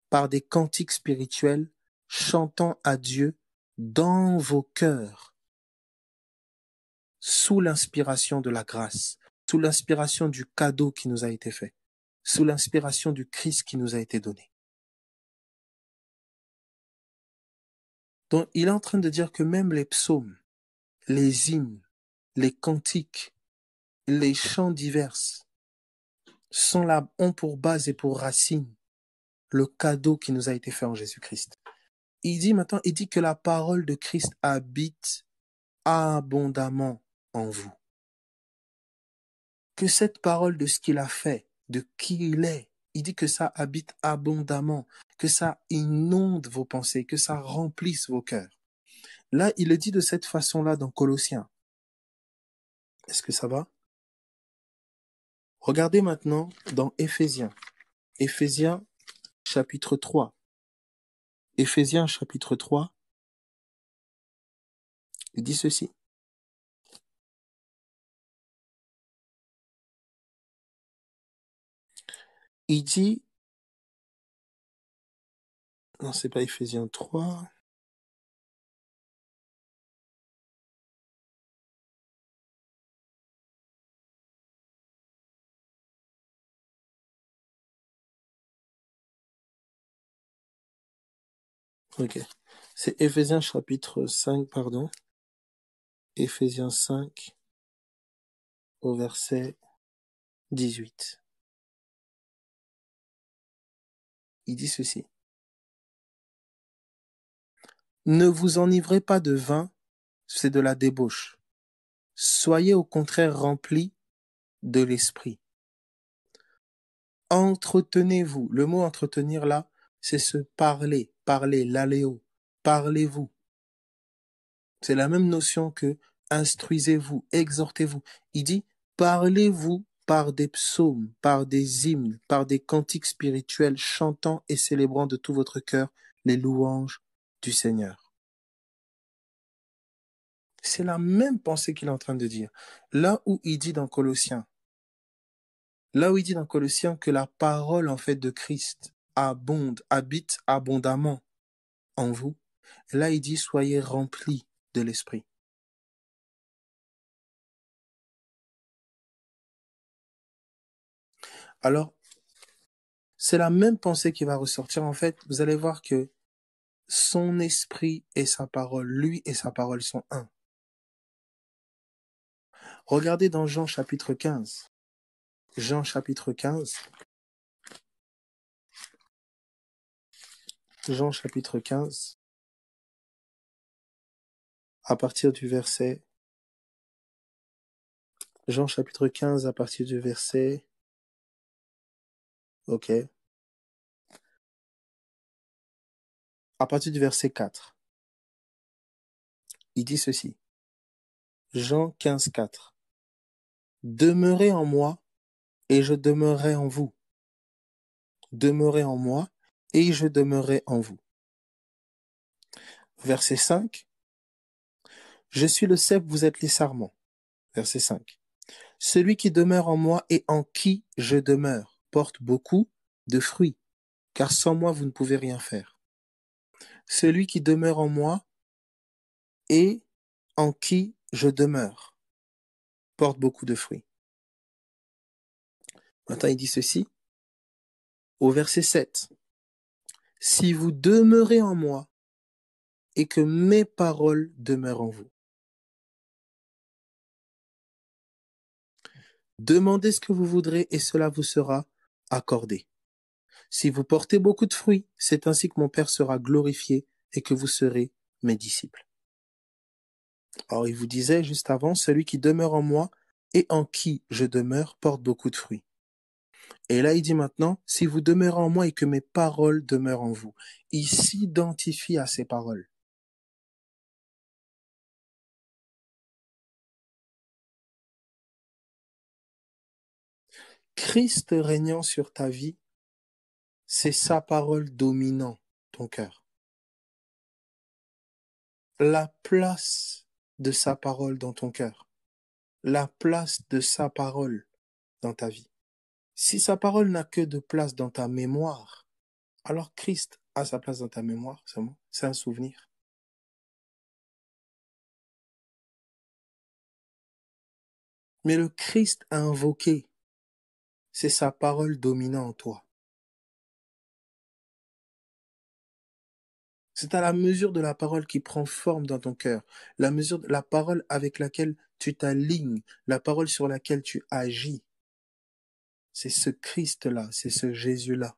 par des cantiques spirituels, chantant à Dieu dans vos cœurs, sous l'inspiration de la grâce, sous l'inspiration du cadeau qui nous a été fait, sous l'inspiration du Christ qui nous a été donné. Donc il est en train de dire que même les psaumes, les hymnes, les cantiques, les chants divers ont pour base et pour racine le cadeau qui nous a été fait en Jésus-Christ. Il dit que la parole de Christ habite abondamment en vous. Que cette parole de ce qu'il a fait, de qui il est, il dit que ça habite abondamment, que ça inonde vos pensées, que ça remplisse vos cœurs. Là, il le dit de cette façon-là dans Colossiens. Est-ce que ça va? Regardez maintenant dans Éphésiens. Éphésiens chapitre 3. Éphésiens chapitre 3, il dit ceci. Il dit, non, c'est pas Éphésiens 3. Ok. C'est Éphésiens chapitre 5, pardon. Éphésiens 5 au verset 18. Il dit ceci. Ne vous enivrez pas de vin, c'est de la débauche. Soyez au contraire remplis de l'esprit. Entretenez-vous. Le mot entretenir là, c'est se parler, l'aléo. Parlez-vous. C'est la même notion que instruisez-vous, exhortez-vous. Il dit parlez-vous par des psaumes, par des hymnes, par des cantiques spirituels, chantant et célébrant de tout votre cœur les louanges du Seigneur. C'est la même pensée qu'il est en train de dire. Là où il dit dans Colossiens que la parole en fait de Christ habite abondamment en vous, là il dit soyez remplis de l'esprit. Alors, c'est la même pensée qui va ressortir. En fait, vous allez voir que son esprit et sa parole, lui et sa parole sont un. Regardez dans Jean chapitre 15. Jean chapitre 15. Jean chapitre 15. À partir du verset. Jean chapitre 15 à partir du verset. Ok. À partir du verset 4. Il dit ceci. Jean 15, 4. Demeurez en moi et je demeurerai en vous. Demeurez en moi et je demeurerai en vous. Verset 5. Je suis le cep, vous êtes les sarments. Verset 5. Celui qui demeure en moi et en qui je demeure porte beaucoup de fruits, car sans moi vous ne pouvez rien faire. Celui qui demeure en moi et en qui je demeure porte beaucoup de fruits. Maintenant il dit ceci au verset 7. Si vous demeurez en moi et que mes paroles demeurent en vous. Demandez ce que vous voudrez et cela vous sera accordé. Si vous portez beaucoup de fruits, c'est ainsi que mon Père sera glorifié et que vous serez mes disciples. Alors il vous disait juste avant, celui qui demeure en moi et en qui je demeure porte beaucoup de fruits. Et là il dit maintenant, si vous demeurez en moi et que mes paroles demeurent en vous. Il s'identifie à ces paroles. Christ régnant sur ta vie, c'est sa parole dominant ton cœur. La place de sa parole dans ton cœur. La place de sa parole dans ta vie. Si sa parole n'a que de place dans ta mémoire, alors Christ a sa place dans ta mémoire seulement. C'est un souvenir. Mais le Christ a invoqué, c'est sa parole dominant en toi. C'est à la mesure de la parole qui prend forme dans ton cœur, la mesure de la parole avec laquelle tu t'alignes, la parole sur laquelle tu agis. C'est ce Christ-là, c'est ce Jésus-là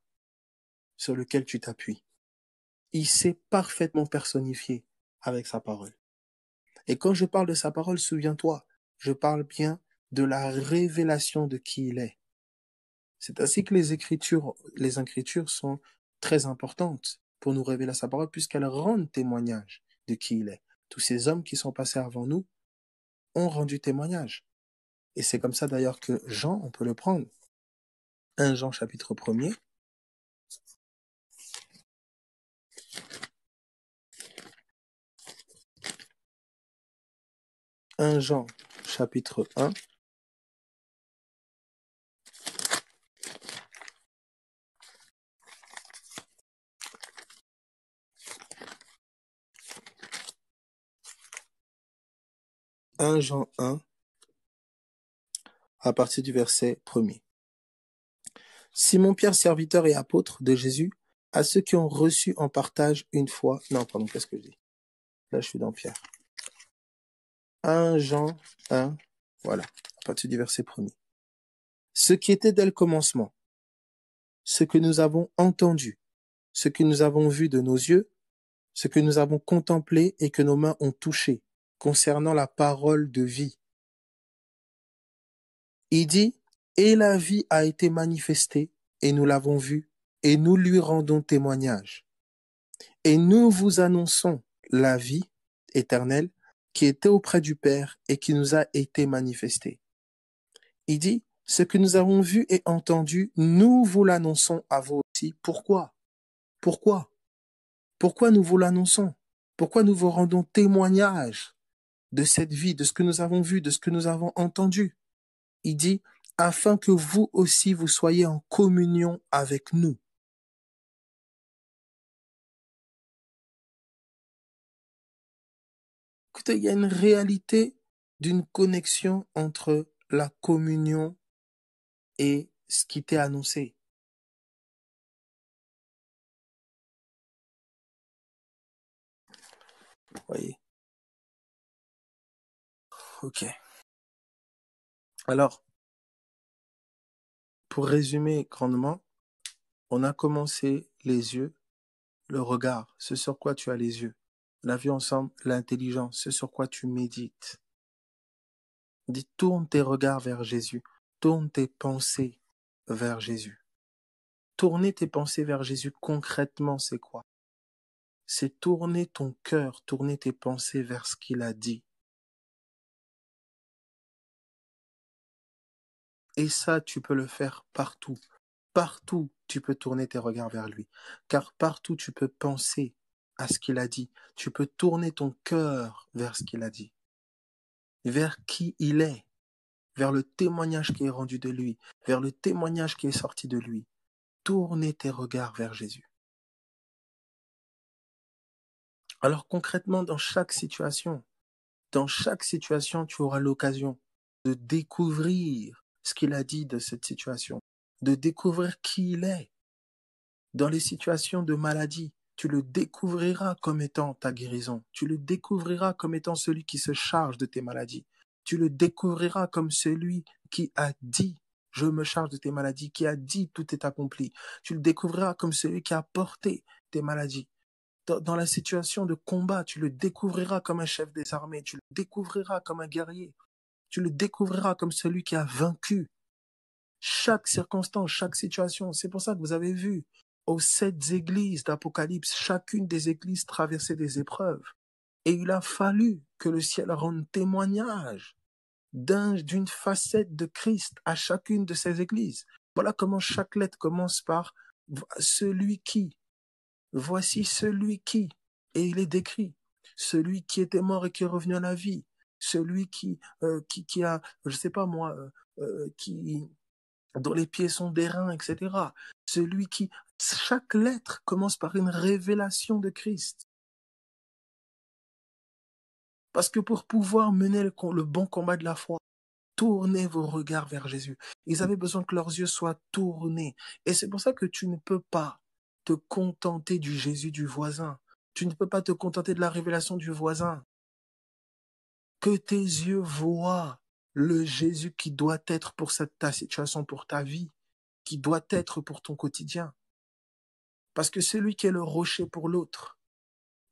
sur lequel tu t'appuies. Il s'est parfaitement personnifié avec sa parole. Et quand je parle de sa parole, souviens-toi, je parle bien de la révélation de qui il est. C'est ainsi que les Écritures sont très importantes pour nous révéler sa parole, puisqu'elles rendent témoignage de qui il est. Tous ces hommes qui sont passés avant nous ont rendu témoignage. Et c'est comme ça d'ailleurs que Jean, on peut le prendre. 1 Jean chapitre 1er. 1 Jean chapitre 1. « 1 Jean 1, à partir du verset 1er. Simon-Pierre, serviteur et apôtre de Jésus, à ceux qui ont reçu en partage une fois... Non, pardon, qu'est-ce que je dis? Là, je suis dans Pierre. 1 Jean 1, voilà, à partir du verset 1er. Ce qui était dès le commencement, ce que nous avons entendu, ce que nous avons vu de nos yeux, ce que nous avons contemplé et que nos mains ont touché, concernant la parole de vie. Il dit, et la vie a été manifestée, et nous l'avons vue, et nous lui rendons témoignage. Et nous vous annonçons la vie éternelle qui était auprès du Père et qui nous a été manifestée. Il dit, ce que nous avons vu et entendu, nous vous l'annonçons à vous aussi. Pourquoi? Pourquoi? Pourquoi nous vous l'annonçons? Pourquoi nous vous rendons témoignage de cette vie, de ce que nous avons vu, de ce que nous avons entendu? Il dit, afin que vous aussi vous soyez en communion avec nous. Écoutez, il y a une réalité d'une connexion entre la communion et ce qui t'est annoncé. Vous voyez? Ok. Alors, pour résumer grandement, on a commencé les yeux, le regard, ce sur quoi tu as les yeux. On a vu ensemble l'intelligence, ce sur quoi tu médites. Dis, tourne tes regards vers Jésus, tourne tes pensées vers Jésus. Tourner tes pensées vers Jésus concrètement, c'est quoi? C'est tourner ton cœur, tourner tes pensées vers ce qu'il a dit. Et ça, tu peux le faire partout. Partout, tu peux tourner tes regards vers lui. Car partout, tu peux penser à ce qu'il a dit. Tu peux tourner ton cœur vers ce qu'il a dit. Vers qui il est. Vers le témoignage qui est rendu de lui. Vers le témoignage qui est sorti de lui. Tournez tes regards vers Jésus. Alors concrètement, dans chaque situation, tu auras l'occasion de découvrir ce qu'il a dit de cette situation, de découvrir qui il est. Dans les situations de maladie, tu le découvriras comme étant ta guérison. Tu le découvriras comme étant celui qui se charge de tes maladies. Tu le découvriras comme celui qui a dit, je me charge de tes maladies, qui a dit, tout est accompli. Tu le découvriras comme celui qui a porté tes maladies. Dans la situation de combat, tu le découvriras comme un chef des armées, tu le découvriras comme un guerrier, tu le découvriras comme celui qui a vaincu chaque circonstance, chaque situation. C'est pour ça que vous avez vu aux 7 églises d'Apocalypse, chacune des églises traversait des épreuves. Et il a fallu que le ciel rende témoignage d'une facette de Christ à chacune de ces églises. Voilà comment chaque lettre commence par celui qui. Voici celui qui. Et il est décrit. Celui qui était mort et qui est revenu à la vie. Celui qui a, je sais pas moi, dont les pieds sont d'airain, etc. Celui qui, chaque lettre commence par une révélation de Christ. Parce que pour pouvoir mener le bon combat de la foi, tournez vos regards vers Jésus. Ils avaient besoin que leurs yeux soient tournés. Et c'est pour ça que tu ne peux pas te contenter du Jésus du voisin. Tu ne peux pas te contenter de la révélation du voisin. Que tes yeux voient le Jésus qui doit être pour ta situation, pour ta vie, qui doit être pour ton quotidien. Parce que celui qui est le rocher pour l'autre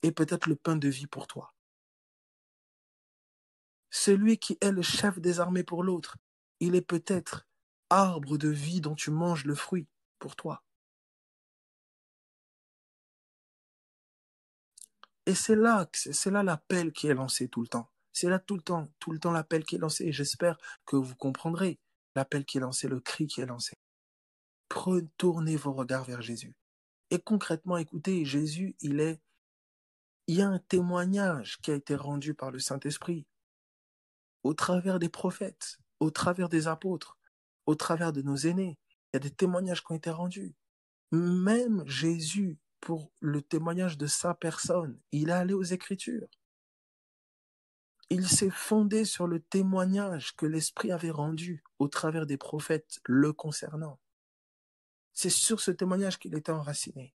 est peut-être le pain de vie pour toi. Celui qui est le chef des armées pour l'autre, il est peut-être arbre de vie dont tu manges le fruit pour toi. Et c'est là l'appel qui est lancé tout le temps. C'est là tout le temps l'appel qui est lancé. Et j'espère que vous comprendrez l'appel qui est lancé, le cri qui est lancé. Tournez vos regards vers Jésus. Et concrètement, écoutez, Jésus, il y a un témoignage qui a été rendu par le Saint-Esprit au travers des prophètes, au travers des apôtres, au travers de nos aînés. Il y a des témoignages qui ont été rendus. Même Jésus, pour le témoignage de sa personne, il est allé aux Écritures. Il s'est fondé sur le témoignage que l'Esprit avait rendu au travers des prophètes le concernant. C'est sur ce témoignage qu'il était enraciné.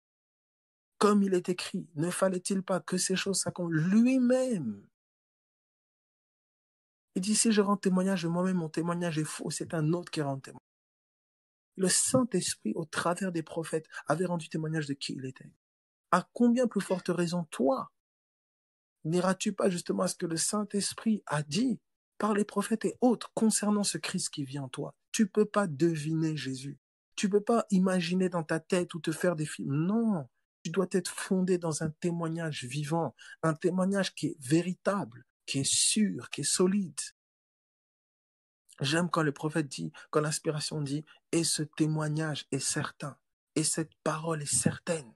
Comme il est écrit, ne fallait-il pas que ces choses s'accomplissent lui-même? Il dit, si je rends témoignage de moi-même, mon témoignage est faux, c'est un autre qui rend témoignage. Le Saint-Esprit, au travers des prophètes, avait rendu témoignage de qui il était. À combien plus forte raison, toi, n'iras-tu pas justement à ce que le Saint-Esprit a dit par les prophètes et autres concernant ce Christ qui vit en toi? Tu ne peux pas deviner Jésus. Tu ne peux pas imaginer dans ta tête ou te faire des films. Non, tu dois être fondé dans un témoignage vivant, un témoignage qui est véritable, qui est sûr, qui est solide. J'aime quand le prophète dit, quand l'inspiration dit, et ce témoignage est certain, et cette parole est certaine.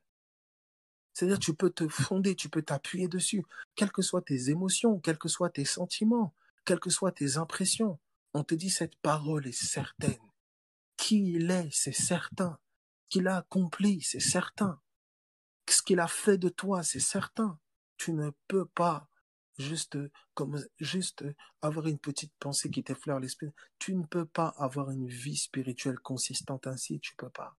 C'est-à-dire, tu peux te fonder, tu peux t'appuyer dessus, quelles que soient tes émotions, quels que soient tes sentiments, quelles que soient tes impressions. On te dit, cette parole est certaine. Qui il est, c'est certain. Ce qu'il a accompli, c'est certain. Ce qu'il a fait de toi, c'est certain. Tu ne peux pas juste avoir une petite pensée qui t'effleure l'esprit. Tu ne peux pas avoir une vie spirituelle consistante ainsi, tu peux pas.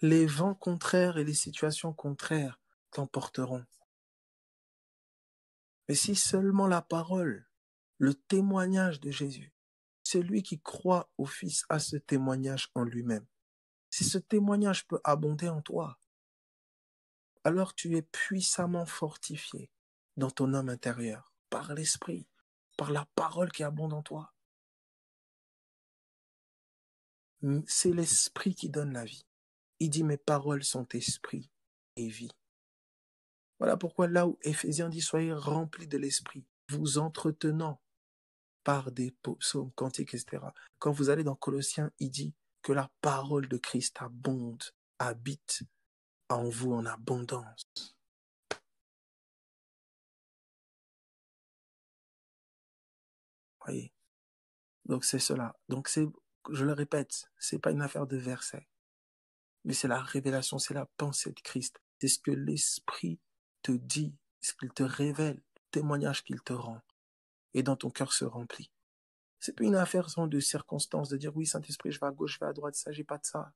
Les vents contraires et les situations contraires t'emporteront. Mais si seulement la parole, le témoignage de Jésus, celui qui croit au Fils a ce témoignage en lui-même, si ce témoignage peut abonder en toi, alors tu es puissamment fortifié dans ton homme intérieur, par l'Esprit, par la parole qui abonde en toi. C'est l'Esprit qui donne la vie. Il dit, mes paroles sont esprit et vie. Voilà pourquoi là où Éphésiens dit, soyez remplis de l'Esprit, vous entretenant par des psaumes, cantiques, etc. Quand vous allez dans Colossiens, il dit que la parole de Christ abonde, habite en vous en abondance. Voyez. Donc c'est cela. Donc je le répète, c'est pas une affaire de versets, mais c'est la révélation, c'est la pensée de Christ. C'est ce que l'Esprit te dit, ce qu'il te révèle, le témoignage qu'il te rend, et dans ton cœur se remplit. C'est pas une affaire de circonstances, de dire oui, Saint-Esprit, je vais à gauche, je vais à droite, il ne s'agit pas de ça.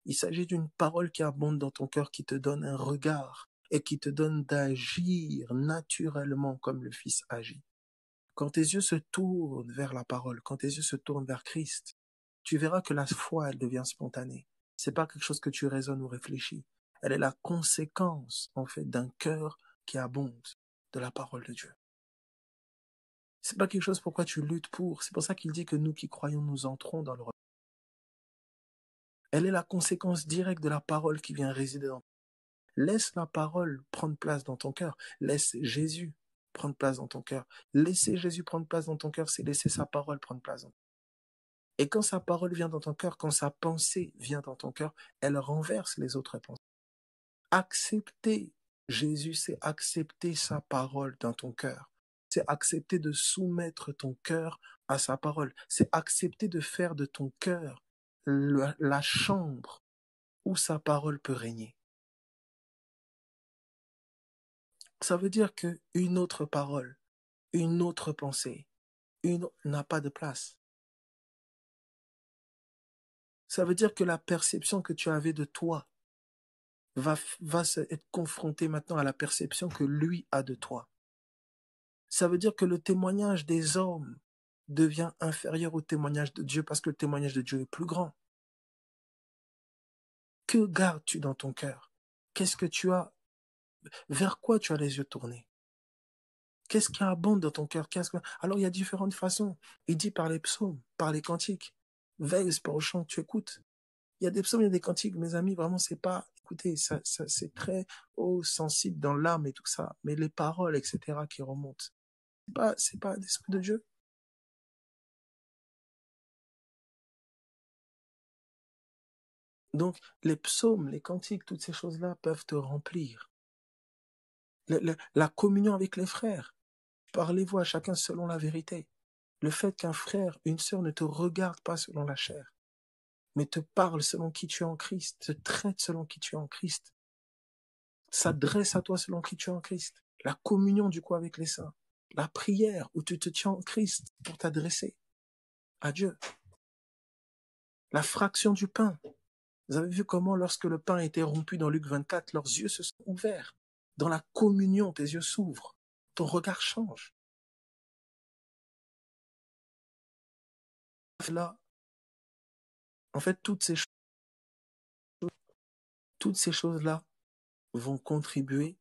Il s'agit d'une parole qui abonde dans ton cœur, qui te donne un regard et qui te donne d'agir naturellement comme le Fils agit. Quand tes yeux se tournent vers la parole, quand tes yeux se tournent vers Christ, tu verras que la foi, elle devient spontanée. C'est pas quelque chose que tu raisonnes ou réfléchis. Elle est la conséquence, en fait, d'un cœur qui abonde de la parole de Dieu. C'est pas quelque chose pourquoi tu luttes pour. C'est pour ça qu'il dit que nous qui croyons, nous entrons dans le royaume. Elle est la conséquence directe de la parole qui vient résider dans toi. Laisse la parole prendre place dans ton cœur. Laisse Jésus prendre place dans ton cœur. Laisser Jésus prendre place dans ton cœur, c'est laisser sa parole prendre place dans ton cœur. Et quand sa parole vient dans ton cœur, quand sa pensée vient dans ton cœur, elle renverse les autres pensées. Accepter Jésus, c'est accepter sa parole dans ton cœur. C'est accepter de soumettre ton cœur à sa parole. C'est accepter de faire de ton cœur la chambre où sa parole peut régner. Ça veut dire qu'une autre parole, une autre pensée, n'a pas de place. Ça veut dire que la perception que tu avais de toi va être confrontée maintenant à la perception que lui a de toi. Ça veut dire que le témoignage des hommes devient inférieur au témoignage de Dieu parce que le témoignage de Dieu est plus grand. Que gardes-tu dans ton cœur? Qu'est-ce que tu as? Vers quoi tu as les yeux tournés? Qu'est-ce qui abonde dans ton cœur? Alors il y a différentes façons. Il dit par les psaumes, par les cantiques. Veille par au chant que tu écoutes. Il y a des psaumes, il y a des cantiques, mes amis, vraiment, c'est pas, écoutez, ça c'est très sensible dans l'âme et tout ça, mais les paroles, etc., qui remontent, c'est pas l'Esprit de Dieu. Donc, les psaumes, les cantiques, toutes ces choses-là peuvent te remplir. La communion avec les frères, parlez-vous à chacun selon la vérité. Le fait qu'un frère, une sœur ne te regarde pas selon la chair, mais te parle selon qui tu es en Christ, te traite selon qui tu es en Christ, s'adresse à toi selon qui tu es en Christ. La communion du coup avec les saints. La prière où tu te tiens en Christ pour t'adresser à Dieu. La fraction du pain. Vous avez vu comment lorsque le pain a été rompu dans Luc 24, leurs yeux se sont ouverts. Dans la communion, tes yeux s'ouvrent. Ton regard change. Là, en fait, toutes ces choses-là vont contribuer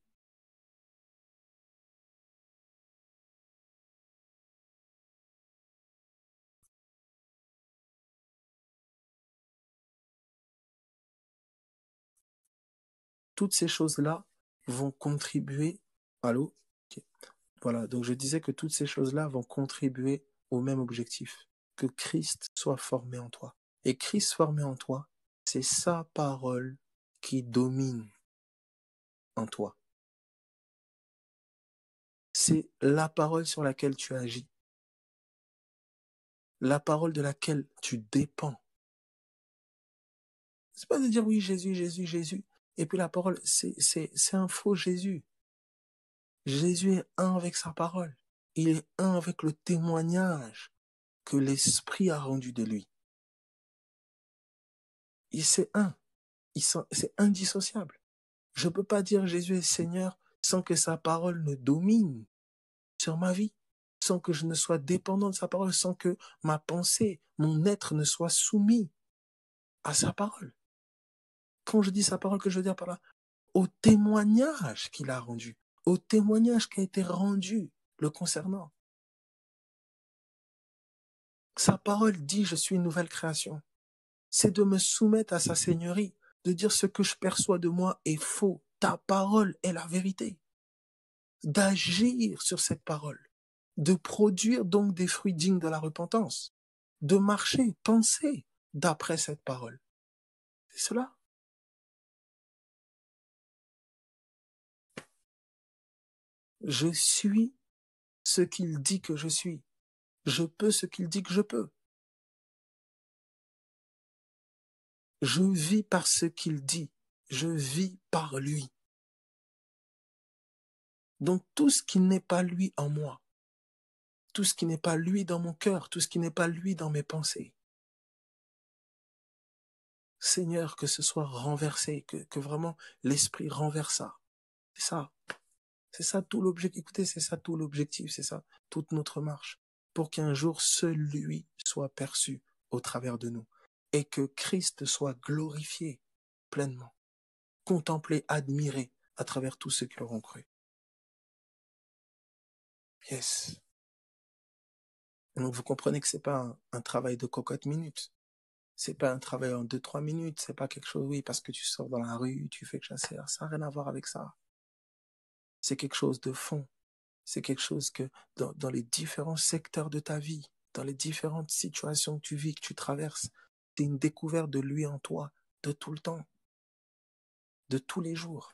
toutes ces choses-là vont contribuer. Allô? Ok. Voilà, donc je disais que toutes ces choses-là vont contribuer au même objectif, que Christ soit formé en toi. Et Christ formé en toi, c'est sa parole qui domine en toi. C'est la parole sur laquelle tu agis, la parole de laquelle tu dépends. C'est pas de dire oui, Jésus, Jésus, Jésus. Et puis la parole, c'est un faux Jésus. Jésus est un avec sa parole. Il est un avec le témoignage que l'Esprit a rendu de lui. Et c'est un. C'est indissociable. Je ne peux pas dire Jésus est Seigneur sans que sa parole ne domine sur ma vie, sans que je ne sois dépendant de sa parole, sans que ma pensée, mon être ne soit soumis à sa parole. Quand je dis sa parole, que je veux dire par là, au témoignage qu'il a rendu, au témoignage qui a été rendu le concernant. Sa parole dit, je suis une nouvelle création. C'est de me soumettre à sa seigneurie, de dire ce que je perçois de moi est faux. Ta parole est la vérité. D'agir sur cette parole, de produire donc des fruits dignes de la repentance, de marcher, penser d'après cette parole. C'est cela. Je suis ce qu'il dit que je suis. Je peux ce qu'il dit que je peux. Je vis par ce qu'il dit. Je vis par lui. Donc tout ce qui n'est pas lui en moi, tout ce qui n'est pas lui dans mon cœur, tout ce qui n'est pas lui dans mes pensées, Seigneur, que ce soit renversé, que vraiment l'Esprit renverse ça. C'est ça. C'est ça tout l'objectif. Écoutez, c'est ça tout l'objectif, c'est ça toute notre marche. Pour qu'un jour, seul lui soit perçu au travers de nous et que Christ soit glorifié pleinement, contemplé, admiré à travers tous ceux qui l'auront cru. Yes. Donc vous comprenez que c'est pas un travail de cocotte minute. C'est pas un travail en 2-3 minutes. C'est pas quelque chose, oui, parce que tu sors dans la rue, tu fais chasser. Ça n'a rien à voir avec ça. C'est quelque chose de fond. C'est quelque chose que dans les différents secteurs de ta vie, dans les différentes situations que tu vis, que tu traverses, c'est une découverte de lui en toi, de tout le temps, de tous les jours.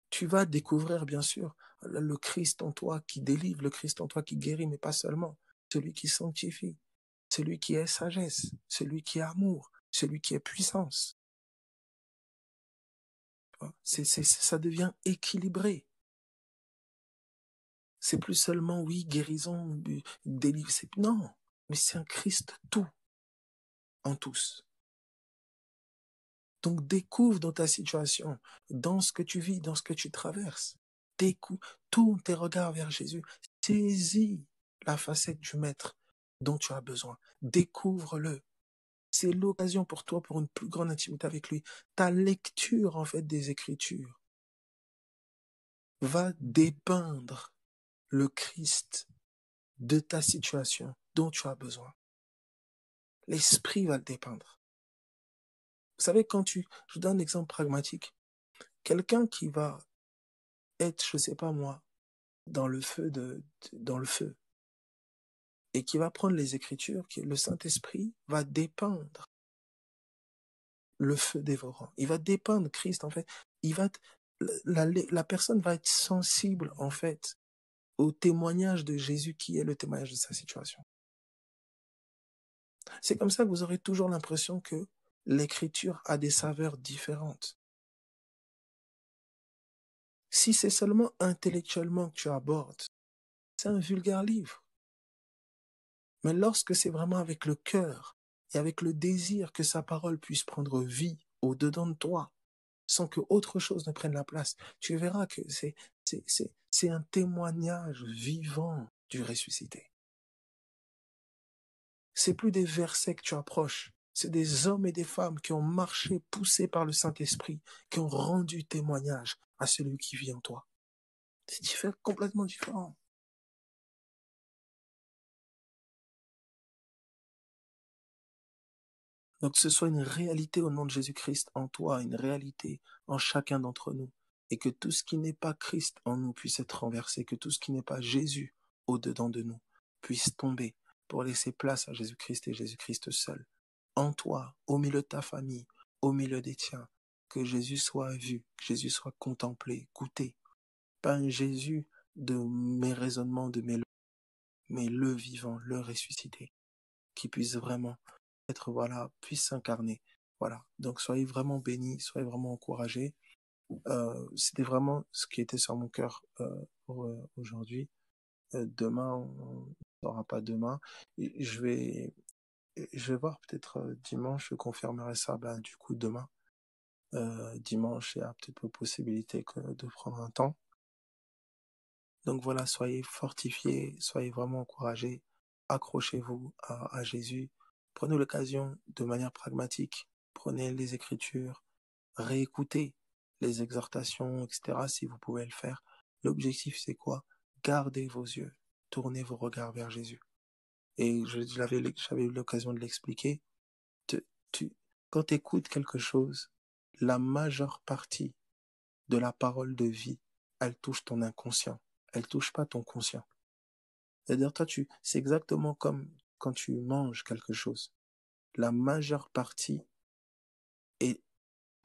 Tu vas découvrir, bien sûr, le Christ en toi qui délivre, le Christ en toi qui guérit, mais pas seulement. Celui qui sanctifie, celui qui est sagesse, celui qui est amour, celui qui est puissance. Ça devient équilibré. C'est plus seulement, oui, guérison, délivre. Non, mais c'est un Christ tout, en tous. Donc découvre dans ta situation, dans ce que tu vis, dans ce que tu traverses. Tourne tes regards vers Jésus. Saisis la facette du Maître dont tu as besoin. Découvre-le. C'est l'occasion pour toi pour une plus grande intimité avec lui. Ta lecture, en fait, des Écritures va dépeindre le Christ de ta situation dont tu as besoin. L'Esprit va le dépeindre. Vous savez, je vous donne un exemple pragmatique. Quelqu'un qui va être, je ne sais pas moi, dans le feu et qui va prendre les Écritures, le Saint-Esprit va dépeindre le feu dévorant. Il va dépeindre Christ, en fait. La personne va être sensible, en fait, au témoignage de Jésus qui est le témoignage de sa situation. C'est comme ça que vous aurez toujours l'impression que l'Écriture a des saveurs différentes. Si c'est seulement intellectuellement que tu abordes, c'est un vulgaire livre. Mais lorsque c'est vraiment avec le cœur et avec le désir que sa parole puisse prendre vie au-dedans de toi, sans que autre chose ne prenne la place, tu verras que c'est un témoignage vivant du ressuscité. C'est plus des versets que tu approches, c'est des hommes et des femmes qui ont marché poussés par le Saint-Esprit, qui ont rendu témoignage à celui qui vit en toi. C'est complètement différent. Donc que ce soit une réalité au nom de Jésus-Christ en toi, une réalité en chacun d'entre nous, et que tout ce qui n'est pas Christ en nous puisse être renversé, que tout ce qui n'est pas Jésus au-dedans de nous puisse tomber pour laisser place à Jésus-Christ et Jésus-Christ seul. En toi, au milieu de ta famille, au milieu des tiens, que Jésus soit vu, que Jésus soit contemplé, goûté. Pas un Jésus de mes raisonnements, mais le vivant, le ressuscité, qui puisse vraiment être, voilà, puisse s'incarner. Voilà. Donc soyez vraiment bénis, soyez vraiment encouragés. C'était vraiment ce qui était sur mon cœur pour aujourd'hui. Demain, on ne saura pas demain. Je vais voir peut-être dimanche, je confirmerai ça du coup demain. Dimanche, il y a peut-être possibilité de prendre un temps. Donc voilà, soyez fortifiés, soyez vraiment encouragés, accrochez-vous à Jésus, prenez l'occasion de manière pragmatique, prenez les Écritures, réécoutez les exhortations, etc., si vous pouvez le faire. L'objectif, c'est quoi? Gardez vos yeux, tournez vos regards vers Jésus. Et j'avais eu l'occasion de l'expliquer. Te- tu- Quand tu écoutes quelque chose, la majeure partie de la parole de vie, elle touche ton inconscient. Elle touche pas ton conscient. C'est-à-dire, toi, c'est exactement comme quand tu manges quelque chose. La majeure partie est,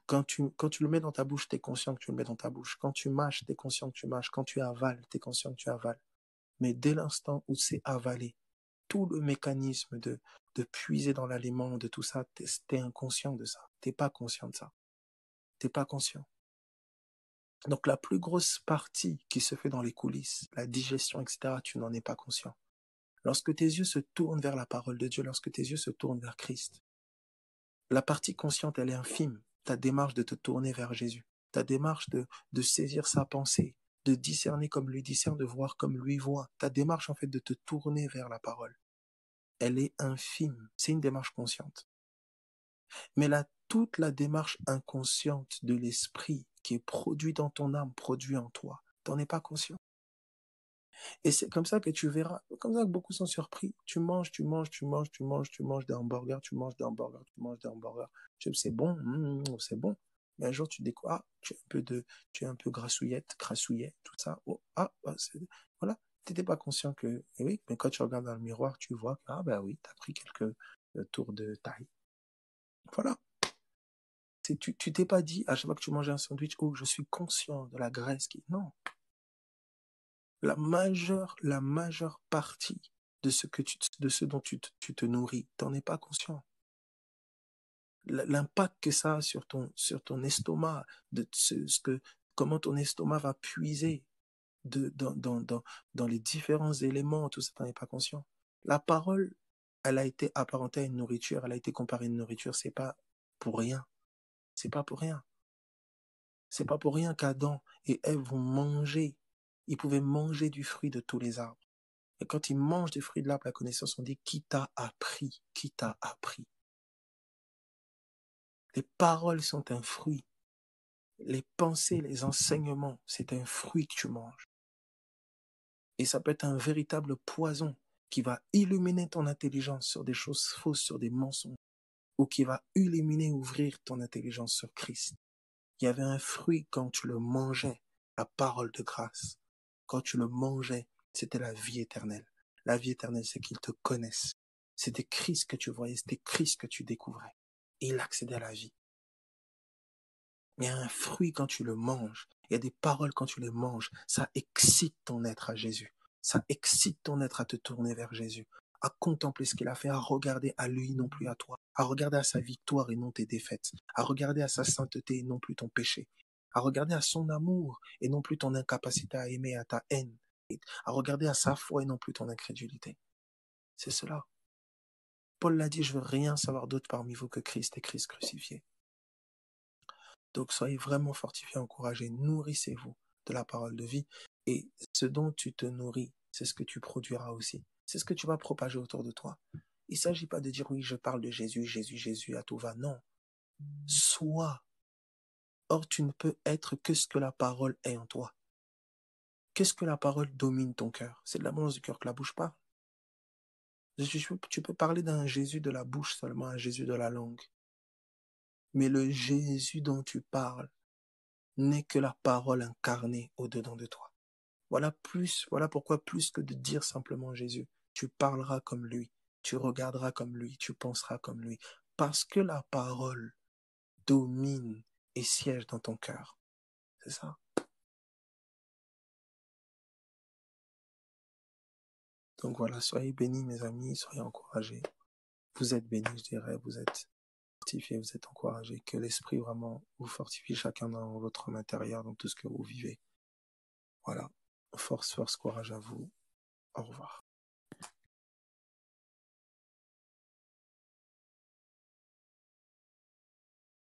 quand tu le mets dans ta bouche, tu es conscient que tu le mets dans ta bouche. Quand tu mâches, tu es conscient que tu mâches. Quand tu avales, tu es conscient que tu avales. Mais dès l'instant où c'est avalé, tout le mécanisme de puiser dans l'aliment, de tout ça, t'es inconscient de ça. T'es pas conscient de ça. T'es pas conscient. Donc la plus grosse partie qui se fait dans les coulisses, la digestion, etc., tu n'en es pas conscient. Lorsque tes yeux se tournent vers la parole de Dieu, lorsque tes yeux se tournent vers Christ, la partie consciente, elle est infime. ta démarche de te tourner vers Jésus, ta démarche de saisir sa pensée, de discerner comme lui discerne, de voir comme lui voit, ta démarche en fait de te tourner vers la parole, elle est infime. C'est une démarche consciente. Mais toute la démarche inconsciente de l'esprit qui est produit dans ton âme, produit en toi, t'en es pas conscient. Et c'est comme ça que tu verras, comme ça que beaucoup sont surpris. Tu manges des hamburgers, c'est bon, c'est bon. Mais un jour, tu découvres, tu es un peu grassouillet, tout ça. Oh, voilà, tu n'étais pas conscient que, et oui, mais quand tu regardes dans le miroir, tu vois que, ah ben oui, tu as pris quelques tours de taille. Voilà. Tu t'es pas dit, à chaque fois que tu manges un sandwich, oh, je suis conscient de la graisse qui... Non. La majeure partie de ce dont tu te nourris, tu n'en es pas conscient. L'impact que ça a sur ton estomac, comment ton estomac va puiser dans les différents éléments, tout ça, tu n'en es pas conscient. La parole, elle a été apparentée à une nourriture, elle a été comparée à une nourriture, c'est pas pour rien. C'est pas pour rien. C'est pas pour rien qu'Adam et Ève vont manger. Ils pouvaient manger du fruit de tous les arbres. Et quand ils mangent des fruits de l'arbre, la connaissance, on dit qui t'a appris, qui t'a appris. Les paroles sont un fruit. Les pensées, les enseignements, c'est un fruit que tu manges. Et ça peut être un véritable poison qui va illuminer ton intelligence sur des choses fausses, sur des mensonges, ou qui va ouvrir ton intelligence sur Christ. Il y avait un fruit quand tu le mangeais, la parole de grâce. Quand tu le mangeais, c'était la vie éternelle. La vie éternelle, c'est qu'ils te connaissent. C'était Christ que tu voyais, c'était Christ que tu découvrais. Et il accédait à la vie. Il y a un fruit quand tu le manges. Il y a des paroles quand tu les manges. Ça excite ton être à Jésus. Ça excite ton être à te tourner vers Jésus, à contempler ce qu'il a fait, à regarder à lui, non plus à toi, à regarder à sa victoire et non tes défaites, à regarder à sa sainteté et non plus ton péché, à regarder à son amour et non plus ton incapacité à aimer, à ta haine, à regarder à sa foi et non plus ton incrédulité. C'est cela. Paul l'a dit, je veux rien savoir d'autre parmi vous que Christ et Christ crucifié. Donc soyez vraiment fortifiés, encouragés, nourrissez-vous de la parole de vie et ce dont tu te nourris, c'est ce que tu produiras aussi. C'est ce que tu vas propager autour de toi. Il ne s'agit pas de dire oui, je parle de Jésus, Jésus, Jésus, à tout va. Non. Sois. Or, tu ne peux être que ce que la parole est en toi. Qu'est-ce que la parole domine ton cœur? C'est de l'abondance du cœur que la bouche parle. Tu peux parler d'un Jésus de la bouche seulement, un Jésus de la langue. Mais le Jésus dont tu parles n'est que la parole incarnée au-dedans de toi. Voilà pourquoi plus que de dire simplement Jésus, tu parleras comme lui, tu regarderas comme lui, tu penseras comme lui, parce que la parole domine et siège dans ton cœur. C'est ça. Donc voilà, soyez bénis mes amis, soyez encouragés. Vous êtes bénis, je dirais, vous êtes fortifiés, vous êtes encouragés, que l'Esprit vraiment vous fortifie chacun dans votre homme intérieur, dans tout ce que vous vivez. Voilà, force, courage à vous. Au revoir.